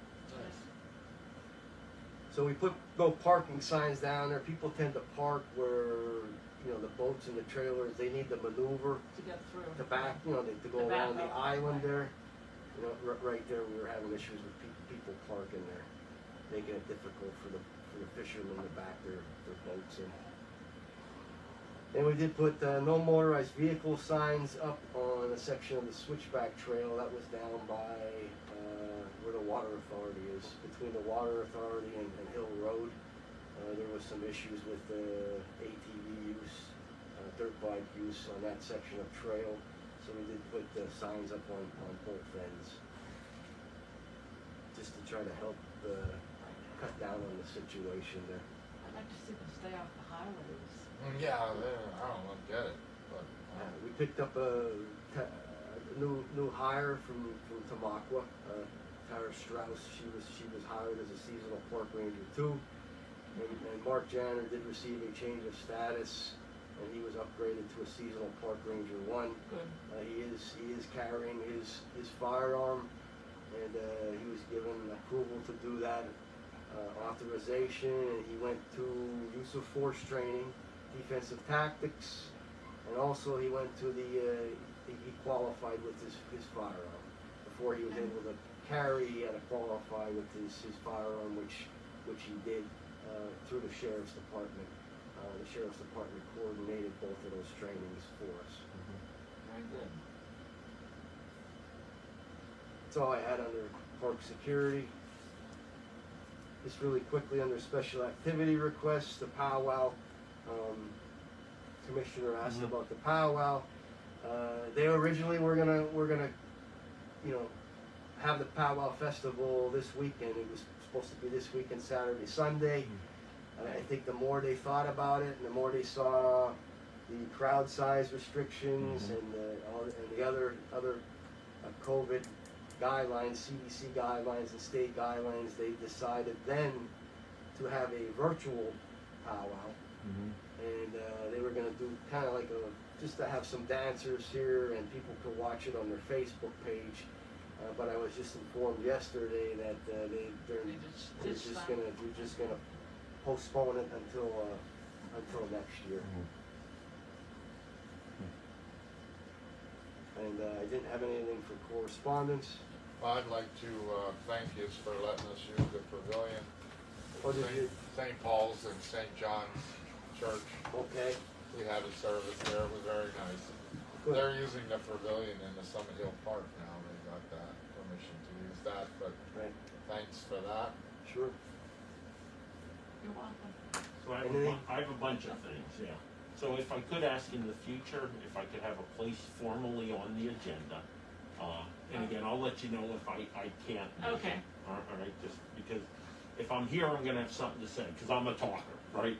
So we put no parking signs down there. People tend to park where the boats and the trailers, they need to maneuver To get through. to back, to go To back around the up. island there. Right there, we were having issues with people parking there, making it difficult for the fishermen to back their boats in. And we did put no motorized vehicle signs up on a section of the switchback trail that was down by where the water authority is, between the water authority and Hill Road. There was some issues with ATV use, dirt bike use on that section of trail. So we did put signs up on both ends, just to try to help cut down on the situation there. I'd like to see them stay off the highways. Yeah, I don't get it, but We picked up a new hire from Tamaqua, Tara Strauss. She was hired as a seasonal park ranger too, and Mark Janner did receive a change of status, and he was upgraded to a seasonal park ranger 1. Good. He is carrying his firearm, and he was given approval to do that, authorization, and he went to use of force training, defensive tactics, and also he went to he qualified with his firearm. Before he was able to carry, he had to qualify with his firearm, which he did through the Sheriff's Department. The Sheriff's Department coordinated both of those trainings for us. Very good. That's all I had under park security. Just really quickly under special activity requests, the powwow. Commissioner asked about the powwow. They originally were gonna have the powwow festival this weekend. It was supposed to be this weekend, Saturday, Sunday. I think the more they thought about it, and the more they saw the crowd size restrictions and the other COVID guidelines, CDC guidelines and state guidelines, they decided then to have a virtual powwow. And they were going to do kind of like just to have some dancers here, and people could watch it on their Facebook page. But I was just informed yesterday that they're just gonna postpone it until next year. And I didn't have anything for correspondence. well, I'd like to thank you for letting us use the pavilion. What did you? St. Paul's and St. John's Church. Okay. We had a service there. It was very nice. Good. They're using the pavilion in the Summit Hill Park now. They got that permission to use that, but Right. thanks for that. Sure. You're welcome. So I have a bunch of things, yeah. So if I could ask in the future, if I could have a place formally on the agenda, and again, I'll let you know if I can't make Okay. it. All right, just because if I'm here, I'm gonna have something to say, because I'm a talker, right?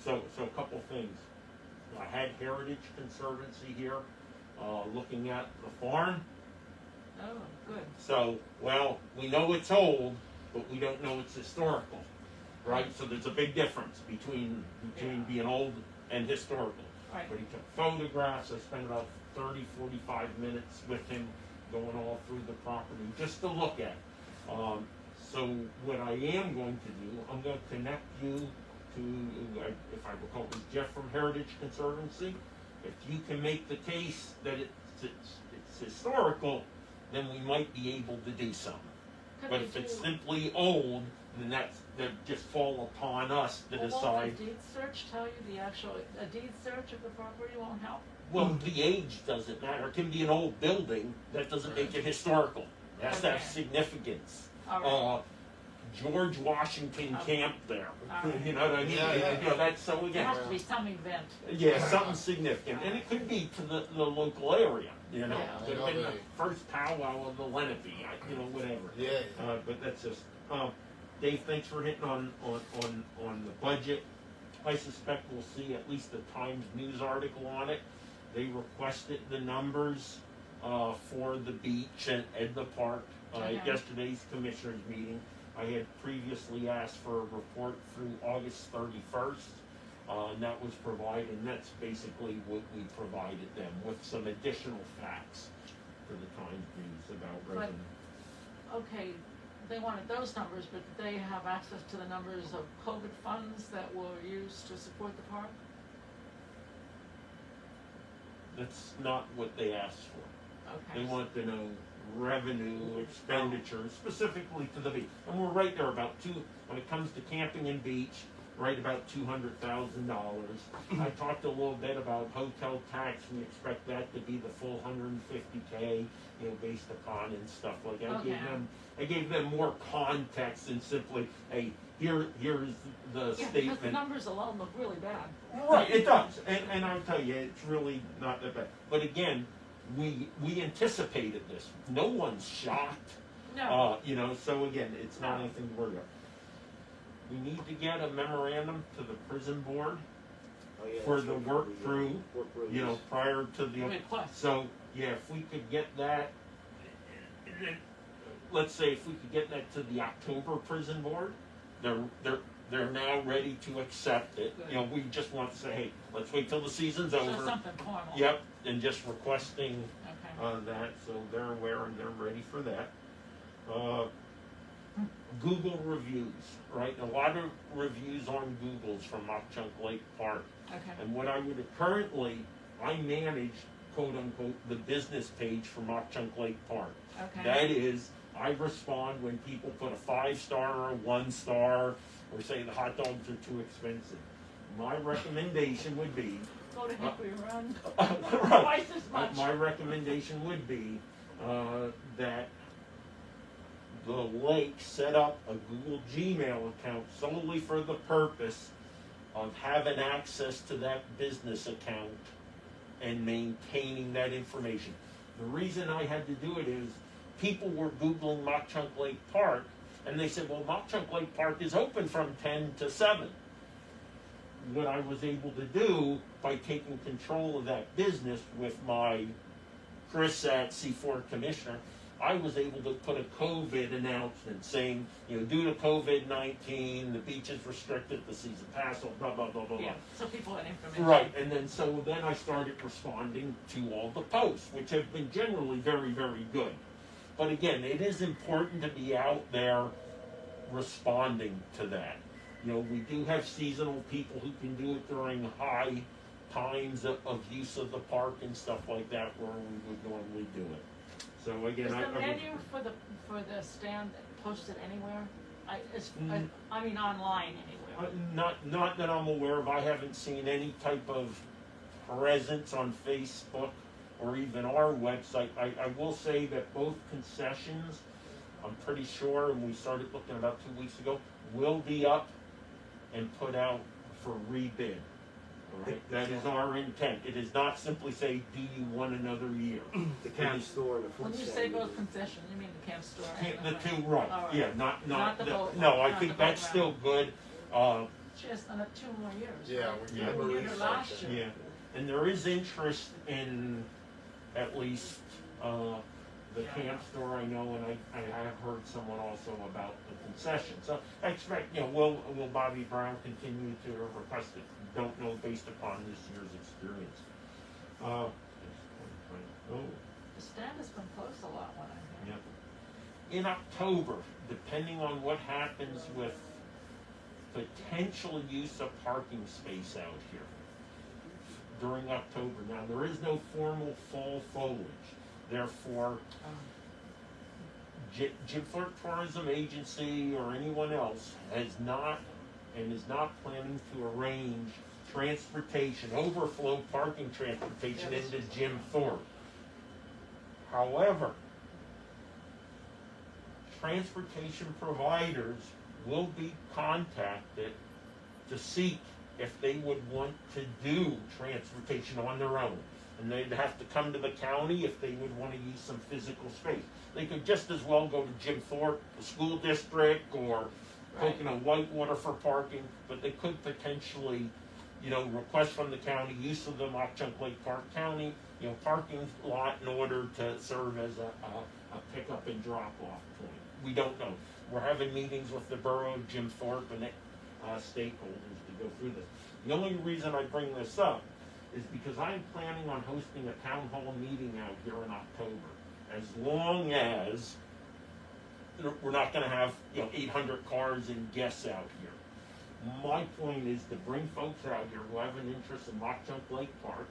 So a couple things. I had Heritage Conservancy here, looking at the farm. Oh, good. So, well, we know it's old, but we don't know it's historical, right? So there's a big difference between Yeah. being old and historical. Right. But he took photographs. I spent about 30, 45 minutes with him going all through the property just to look at. So what I am going to do, I'm going to connect you to, if I recall, it was Jeff from Heritage Conservancy. If you can make the case that it's historical, then we might be able to do something. Could But we if it's do- simply old, then that just fall upon us to Well, decide. won't the deed search tell you a deed search of the property won't help? Well, the age doesn't matter. It can be an old building. That doesn't make it historical. It has to have Okay. significance. All right. George Washington Okay. camp there. Alright. You know what I mean? Yeah. You know, that's so There again. has to be some event. Yeah, something significant, and it could be to the local area. You know, Yeah. could I know have been the they- first powwow of the Lenape. You know, whatever. Yeah. But that's just Dave. Thanks for hitting on the budget. I suspect we'll see at least the Times News article on it. They requested the numbers for the beach at the park at Okay. yesterday's commissioners meeting. I had previously asked for a report through August 31st, and that was provided, and that's basically what we provided them with some additional facts for the Times News about But- revenue. Okay, they wanted those numbers, but did they have access to the numbers of COVID funds that were used to support the park? That's not what they asked for. Okay. They want to know revenue, expenditures, specifically to the beach. And we're right there about when it comes to camping and beach, right about $200,000. I talked a little bit about hotel tax. We expect that to be the full 150K, you know, based upon and stuff like that. Okay. I gave them more context than simply, hey, here's the Yeah, because the statement. numbers alone look really bad. Right, it does, and I'll tell you, it's really not that bad. But again, we anticipated this. No one's shocked, No, you know. So again, it's not No. anything to worry about. We need to get a memorandum to the prison board Oh, yeah, for that's the what work we, through, work release. you know, prior to the. request. So yeah, if we could get that, let's say if we could get that to the October prison board, they're now ready to accept it. You know, we just want to say, hey, let's wait till the season's So over. something formal. Yep, and just requesting Okay. that, so they're aware and they're ready for that. Google reviews, right? A lot of reviews on Google's from Mock Chunk Lake Park. Okay. And what I would currently, I manage, quote unquote, the business page for Mock Chunk Lake Park. Okay. That is, I respond when people put a 5-star or a 1-star, or say the hot dogs are too expensive. My recommendation would be, Go to Hickory Run. right, Twice as much. my recommendation would be that the lake set up a Google Gmail account solely for the purpose of having access to that business account and maintaining that information. The reason I had to do it is people were Googling Mock Chunk Lake Park, and they said, well, Mock Chunk Lake Park is open from 10 to 7. What I was able to do by taking control of that business with my Chris at C4 Commissioner, I was able to put a COVID announcement saying, you know, due to COVID-19, the beach is restricted, the season pass, blah, blah, blah, blah, Yeah, blah. so people had information. Right, and then I started responding to all the posts, which have been generally very, very good. But again, it is important to be out there responding to that. You know, we do have seasonal people who can do it during high times of use of the park and stuff like that where we would normally do it. So again, Is I the would- menu for the stand posted anywhere? Mm. I mean online anywhere? not that I'm aware of. I haven't seen any type of presence on Facebook or even our website. I will say that both concessions, I'm pretty sure, and we started looking about 2 weeks ago, will be up and put out for rebid. All right? That is our intent. It is not simply say, do you want another year? The camp store and the food When you stand. say both concession, you mean the camp store? and The the two, thing? right, All right. yeah, not Not the boat- no, I not think the boat that's still good. Just another 2 more years. Yeah, right? we Yeah. get We did released it last year. Yeah, and there is interest in at least the camp store, I know, and I have heard someone also about the concession. So I expect, you know, will Bobby Brown continue to request it? Don't know based upon this year's experience. Oh, The stand has been closed a lot when I'm here. yeah. In October, depending on what happens with potential use of parking space out here during October. Now, there is no formal fall foliage. Therefore, Jim Thorpe Tourism Agency or anyone else has not and is not planning to arrange transportation, overflow parking transportation Yes. into Jim Thorpe. However, transportation providers will be contacted to seek if they would want to do transportation on their own. And they'd have to come to the county if they would want to use some physical space. They could just as well go to Jim Thorpe, the school district, or Pocono Whitewater for parking, but they could potentially, request from the county use of the Mock Chunk Lake Park County, parking lot in order to serve as a pickup and drop off point. We don't know. We're having meetings with the borough, Jim Thorpe, and stakeholders to go through this. The only reason I bring this up is because I'm planning on hosting a town hall meeting out here in October, as long as we're not going to have 800 cars and guests out here. My point is to bring folks out here who have an interest in Mock Chunk Lake Park.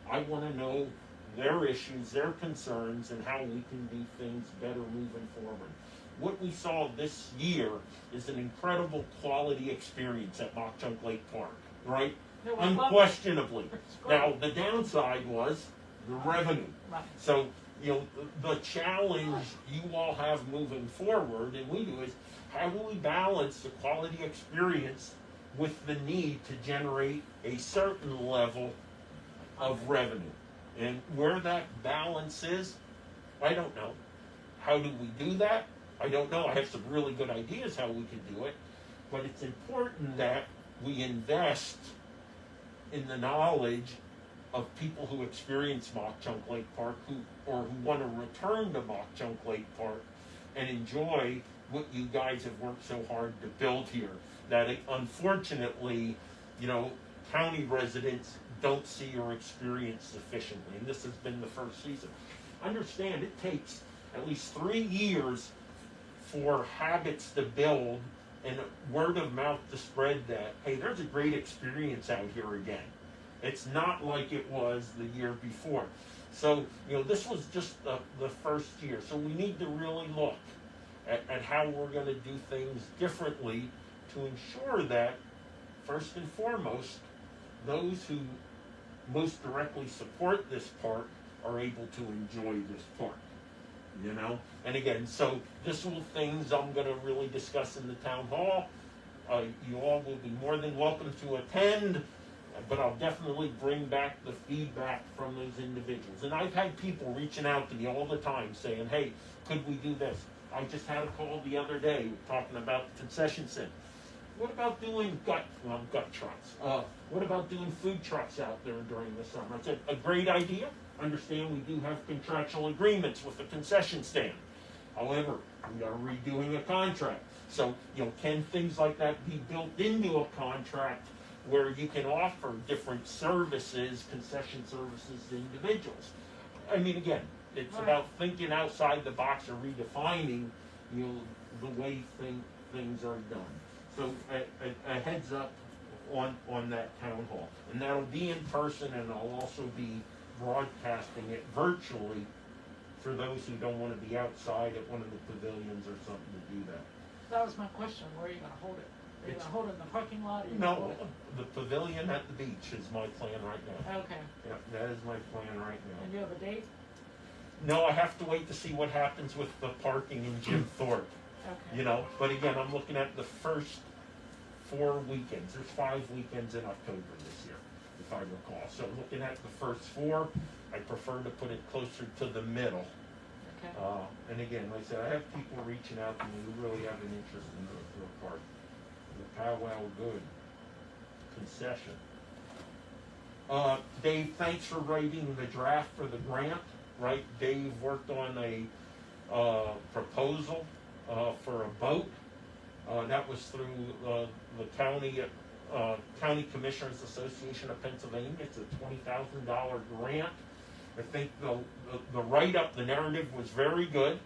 I want to know their issues, their concerns, and how we can do things better moving forward. What we saw this year is an incredible quality experience at Mock Chunk Lake Park, right? Unquestionably. Now, the downside was the revenue. Right. So, the challenge you all have moving forward, and we do, is how do we balance the quality experience with the need to generate a certain level of revenue? And where that balance is, I don't know. How do we do that? I don't know. I have some really good ideas how we can do it, but it's important that we invest in the knowledge of people who experience Mock Chunk Lake Park who want to return to Mock Chunk Lake Park and enjoy what you guys have worked so hard to build here. That unfortunately, county residents don't see or experience sufficiently, and this has been the first season. Understand, it takes at least 3 years for habits to build and word of mouth to spread that, hey, there's a great experience out here again. It's not like it was the year before. So, this was just the first year. So we need to really look at how we're going to do things differently to ensure that, first and foremost, those who most directly support this park are able to enjoy this park. And again, so this will things I'm going to really discuss in the town hall. You all will be more than welcome to attend, but I'll definitely bring back the feedback from those individuals. And I've had people reaching out to me all the time saying, hey, could we do this? I just had a call the other day talking about the concession stand. What about doing gut trucks? What about doing food trucks out there during the summer? I said, a great idea. Understand we do have contractual agreements with the concession stand. However, we are redoing a contract. So, can things like that be built into a contract where you can offer different services, concession services to individuals? I mean, again, it's about thinking outside the box or redefining, the way things are done. So, a heads up on that town hall. And that'll be in person, and I'll also be broadcasting it virtually for those who don't want to be outside at one of the pavilions or something to do that. That was my question. Where are you going to hold it? Are you going to hold it in the parking lot? No, the pavilion at the beach is my plan right now. Okay. Yeah, that is my plan right now. And you have a date? No, I have to wait to see what happens with the parking in Jim Thorpe. Okay. But again, I'm looking at the first 4 weekends. There's 5 weekends in October this year, if I recall. So looking at the first 4, I prefer to put it closer to the middle. Okay. And again, like I said, I have people reaching out to me who really have an interest in the park. The powwow good concession. Dave, thanks for writing the draft for the grant. Right, Dave worked on a proposal for a boat. That was through the County Commissioners Association of Pennsylvania. It's a $20,000 grant. I think the write-up, the narrative was very good.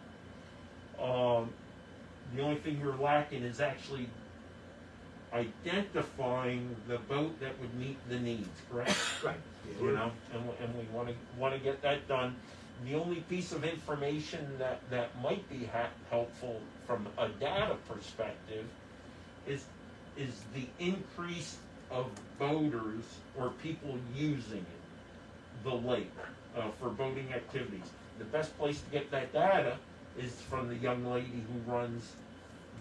The only thing you're lacking is actually identifying the boat that would meet the needs, correct? Right. And we want to get that done. The only piece of information that might be helpful from a data perspective is the increase of boaters or people using the lake for boating activities. The best place to get that data is from the young lady who runs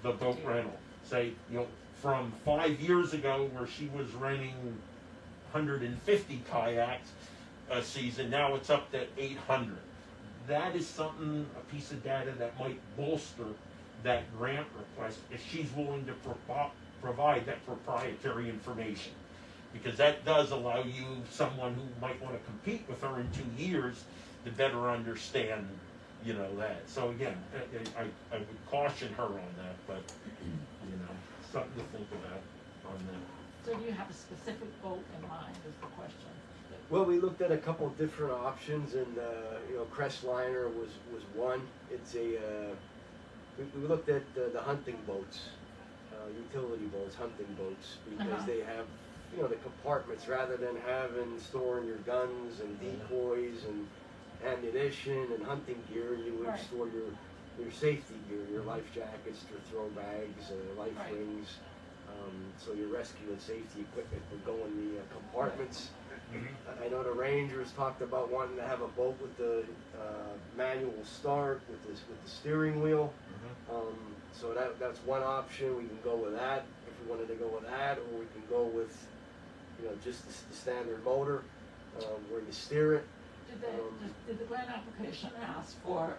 the boat rental. say, from 5 years ago where she was renting 150 kayaks a season, now it's up to 800. That is something, a piece of data that might bolster that grant request if she's willing to provide that proprietary information. Because that does allow you, someone who might want to compete with her in 2 years, to better understand, that. So again, I would caution her on that, but, something to think about on that. So do you have a specific boat in mind is the question? Well, we looked at a couple different options, and Crestliner was one. It's we looked at the hunting boats, utility boats, hunting boats, because they have the compartments rather than storing your guns and decoys and ammunition and hunting gear. You would store your safety gear, your life jackets, your throw bags, life rings. So your rescue and safety equipment would go in the compartments. I know the Rangers talked about wanting to have a boat with the manual start with the steering wheel. So that's one option. We can go with that if we wanted to go with that, or we can go with just the standard motor where you steer it. Did the grant application ask for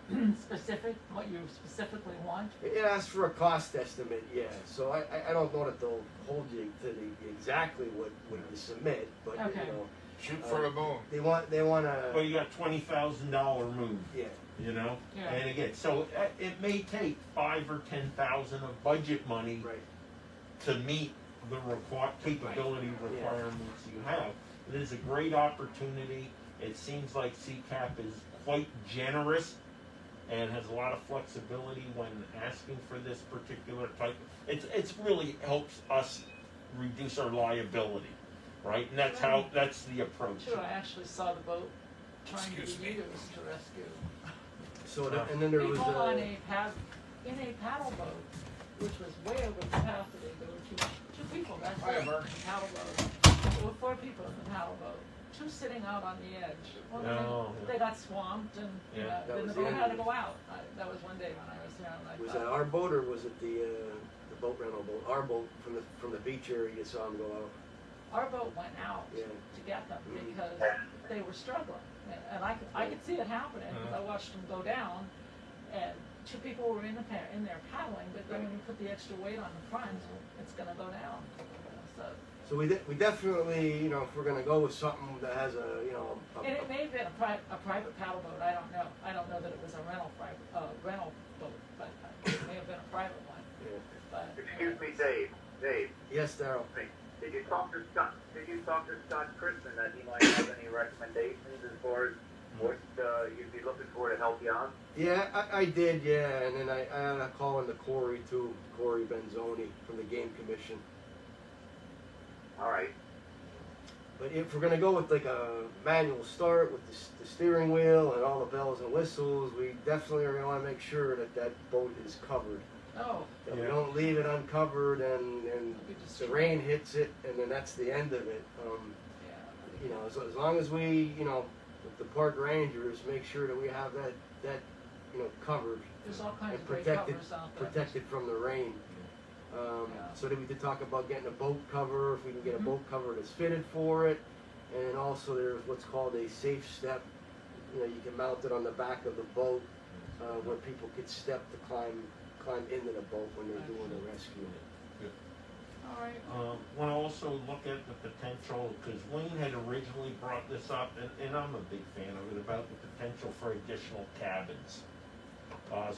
what you specifically want? It asked for a cost estimate, yeah. So I don't know that they'll hold you to exactly what you submit, but shoot for the moon. They want to. Well, you got $20,000 move. Yeah. Yeah. And again, so it may take $5,000 or $10,000 of budget money to meet the capability requirements you have. It is a great opportunity. It seems like CCAP is quite generous and has a lot of flexibility when asking for this particular type. It's really helps us reduce our liability, right? And that's the approach. Sure, I actually saw the boat trying to be used to rescue So and then there was people in a paddle boat, which was way over capacity. There were two people. That's I it, have heard. in the paddle boat. There were 4 people in the paddle boat. 2 sitting out on the edge. Well, they got swamped and then the boat had to go out. That was one day when I was there. Was that our boat or was it the boat rental boat? Our boat from the beach area, you saw them go out. Our boat went out to get them because they were struggling, and I could see it happening because I watched them go down, and 2 people were in there paddling, but then when you put the extra weight on the front, it's going to go down. So we definitely, if we're going to go with something that has and it may have been a private paddle boat. I don't know. I don't know that it was a rental boat, but it may have been a private one. Yeah. But, excuse me, Dave. Yes, Darryl. Did you talk to Scott Crispin that he might have any recommendations as far as what you'd be looking for to help you out? Yeah, I did. Yeah, and then I had a call into Corey too, Corey Benzoni from the Game Commission. All right. But if we're going to go with like a manual start with the steering wheel and all the bells and whistles, we definitely are going to want to make sure that boat is covered. Oh. That we don't leave it uncovered and the rain hits it and then that's the end of it. As long as we, with the park rangers, make sure that we have that covered. There's all kinds and of great covers out there. Protected from the rain. So then we did talk about getting a boat cover, if we can get a boat cover that's fitted for it. And also there's what's called a safe step. You can mount it on the back of the boat where people could step to climb into the boat when they're doing the rescue. All right. Want to also look at the potential, because Wayne had originally brought this up, and I'm a big fan of it, about the potential for additional cabins.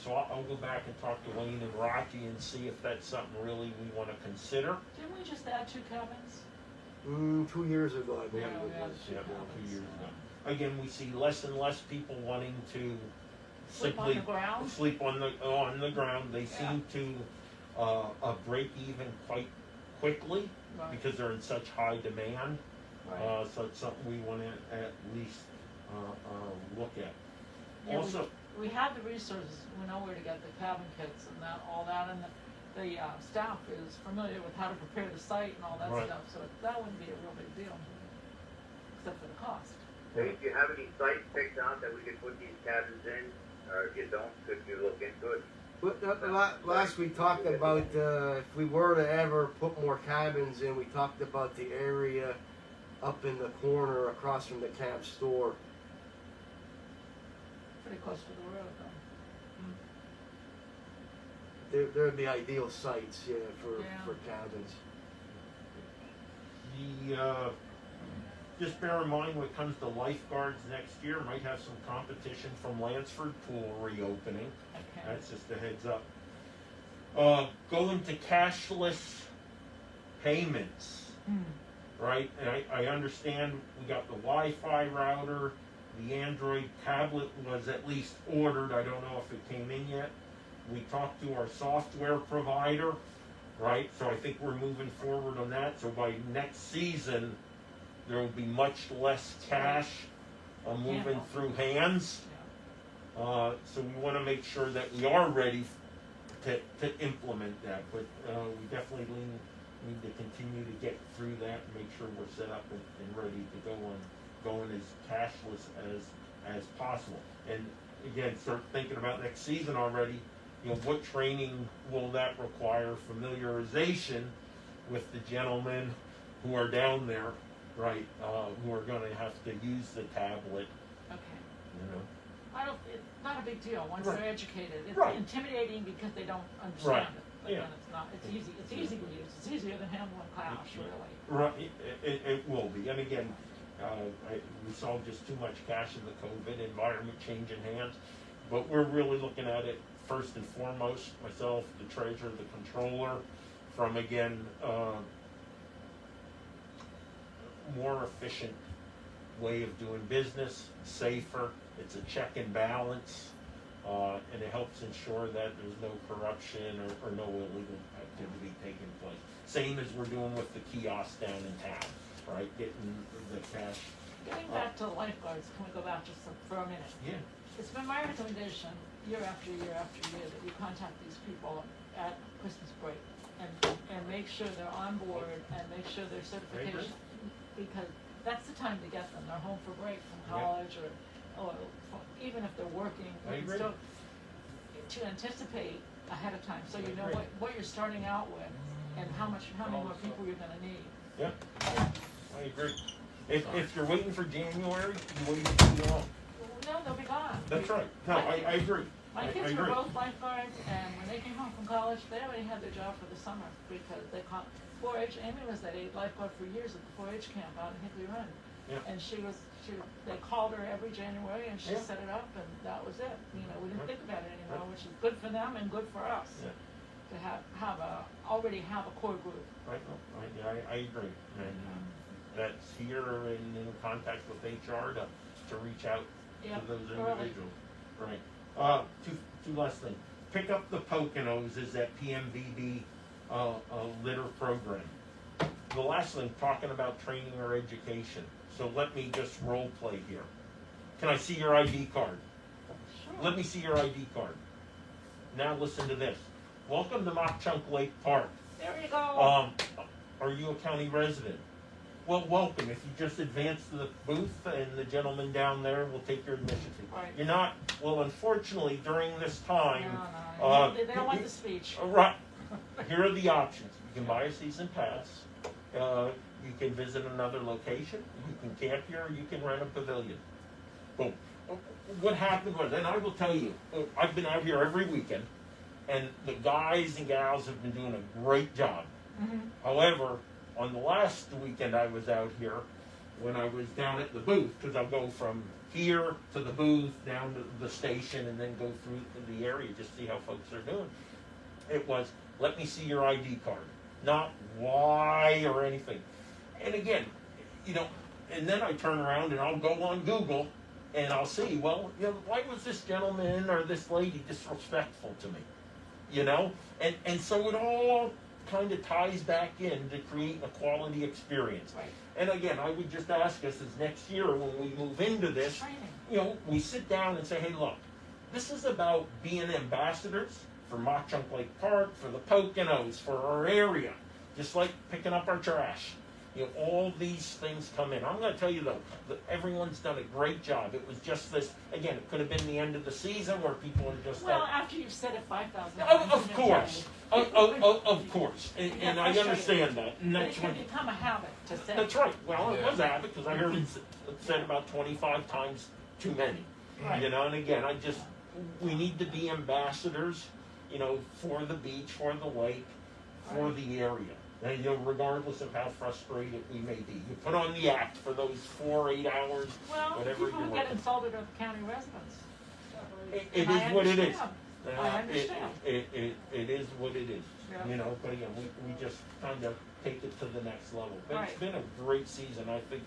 So I'll go back and talk to Wayne and Rocky and see if that's something really we want to consider. Didn't we just add 2 cabins? 2 years ago, I believe it was. Yeah, 2 years ago. Again, we see less and less people wanting to Sleep on simply the ground? sleep on the ground. They seem to break even quite quickly because they're in such high demand. Right. So it's something we want to at least look at. Yeah, Also, we have the resources. We know where to get the cabin kits and all that, and the staff is familiar with how to prepare the site and all that stuff. So that wouldn't be a real big deal, except for the cost. Dave, do you have any sites picked out that we could put these cabins in? Or if you don't, could you look into it? Last we talked about if we were to ever put more cabins in, we talked about the area up in the corner across from the camp store. Pretty close to the road, though. They're the ideal sites, yeah, for cabins. Just bear in mind when it comes to lifeguards next year, might have some competition from Lansford Pool reopening. Okay. That's just a heads up. Going to cashless payments, right? And I understand we got the Wi-Fi router, the Android tablet was at least ordered. I don't know if it came in yet. We talked to our software provider, right? So I think we're moving forward on that. So by next season, there will be much less cash moving through hands. So we want to make sure that we are ready to implement that. But we definitely need to continue to get through that and make sure we're set up and ready to going as cashless as possible. And again, start thinking about next season already. What training will that require? Familiarization with the gentlemen who are down there, right? Who are going to have to use the tablet. Okay. It's not a big deal once Right. they're educated. It's Right. intimidating because they don't understand Right. it. But then it's not. It's easy. It's easy to use. It's easier than handling class, really. Right, it will be. And again, we saw just too much cash in the COVID environment changing hands. But we're really looking at it first and foremost, myself, the treasurer, the controller, from again, more efficient way of doing business, safer. It's a check and balance, and it helps ensure that there's no corruption or no illegal activity taking place. Same as we're doing with the kiosks down in town, right? Getting the cash. Getting back to the lifeguards, can we go back just for a minute? Yeah. It's been my recommendation year after year after year that you contact these people at Christmas break and make sure they're on board and make sure their certification, because that's the time to get them. They're home for break from college or even if they're working, I agree. still to anticipate ahead of time so you know what you're starting out with and how many more people you're going to need. Yeah, I agree. If you're waiting for January, you wait too long. No, they'll be gone. That's right. No, I agree. My I kids were agree. both lifeguards, and when they came home from college, they already had their job for the summer because they caught 4-H. Amy was that lifeguard for years at the 4-H camp out in Hickory Run, and they called her every January, and she set it up, and that was it. We didn't think about it anymore, which is good for them and good for us to already have a core group. Right. I agree. And that's here and in contact with HR to reach out to those individuals. Right. Two last things. Pick up the Poconos is that PMVB litter program. The last thing, talking about training or education. So let me just role play here. Can I see your ID card? Sure. Let me see your ID card. Now listen to this. Welcome to Mock Chunk Lake Park. There you go. Are you a county resident? Well, welcome. If you just advance to the booth and the gentleman down there will take your admission fee. Right. You're not, well, unfortunately, during this time, No. They don't want the speech. right. Here are the options. You can buy a season pass. You can visit another location. You can camp here, or you can rent a pavilion. Boom. What happened was, and I will tell you, I've been out here every weekend, and the guys and gals have been doing a great job. Mm-hmm. However, on the last weekend I was out here, when I was down at the booth, because I'll go from here to the booth, down to the station, and then go through the area, just see how folks are doing. It was, let me see your ID card, not why or anything. And again, and then I turn around and I'll go on Google and I'll see, well, why was this gentleman or this lady disrespectful to me? And so it all kind of ties back in to create a quality experience. Right. And again, I would just ask us as next year when we move into this, Training. we sit down and say, hey, look, this is about being ambassadors for Mock Chunk Lake Park, for the Poconos, for our area, just like picking up our trash. You know, all these things come in. I'm going to tell you though, that everyone's done a great job. It was just this, again, it could have been the end of the season where people are just. Well, after you've said it 5,000 Of times. course, of course, and I understand that, and But it that's can when. become a habit to say. That's right. Well, it Yeah. was a habit because I heard it said about 25 times too many. Right. You know, and again, we need to be ambassadors, you know, for the beach, for the lake, for Right. the area. And, you know, regardless of how frustrated we may be, you put on the act for those 4 8 hours, Well, whatever people you're who get working. insulted are the county residents. It And I is what it is. understand. I It understand. is what it is. Yeah. You know, but again, we just kind of take it to the next level. But Right. it's been a great season. I think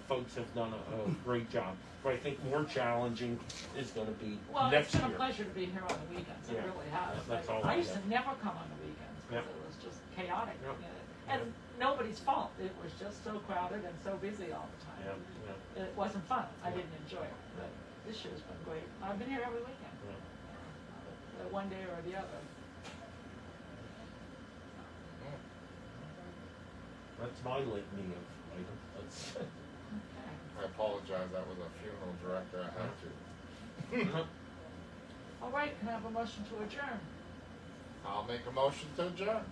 folks have done a great job. But I think more challenging is going to be Well, it's next been a year. pleasure to be here on the weekends, it Yeah. really has. That's Like, all I I used have. to never come on the weekends because Yep. it was just chaotic. Yep. you know. And nobody's fault, it was just so crowded and so busy all the Yeah, time. yeah, It wasn't fun, I Yeah. didn't enjoy it, but this year's been great. I've been here every weekend, yeah. one day or the other. That's my litany of items. That's Okay. I apologize, that was a funeral director, I had to. All right, can I have a motion to adjourn? I'll make a motion to adjourn.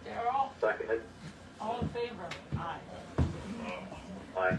Darrell, Seconded. all in favor? Aye. Aye.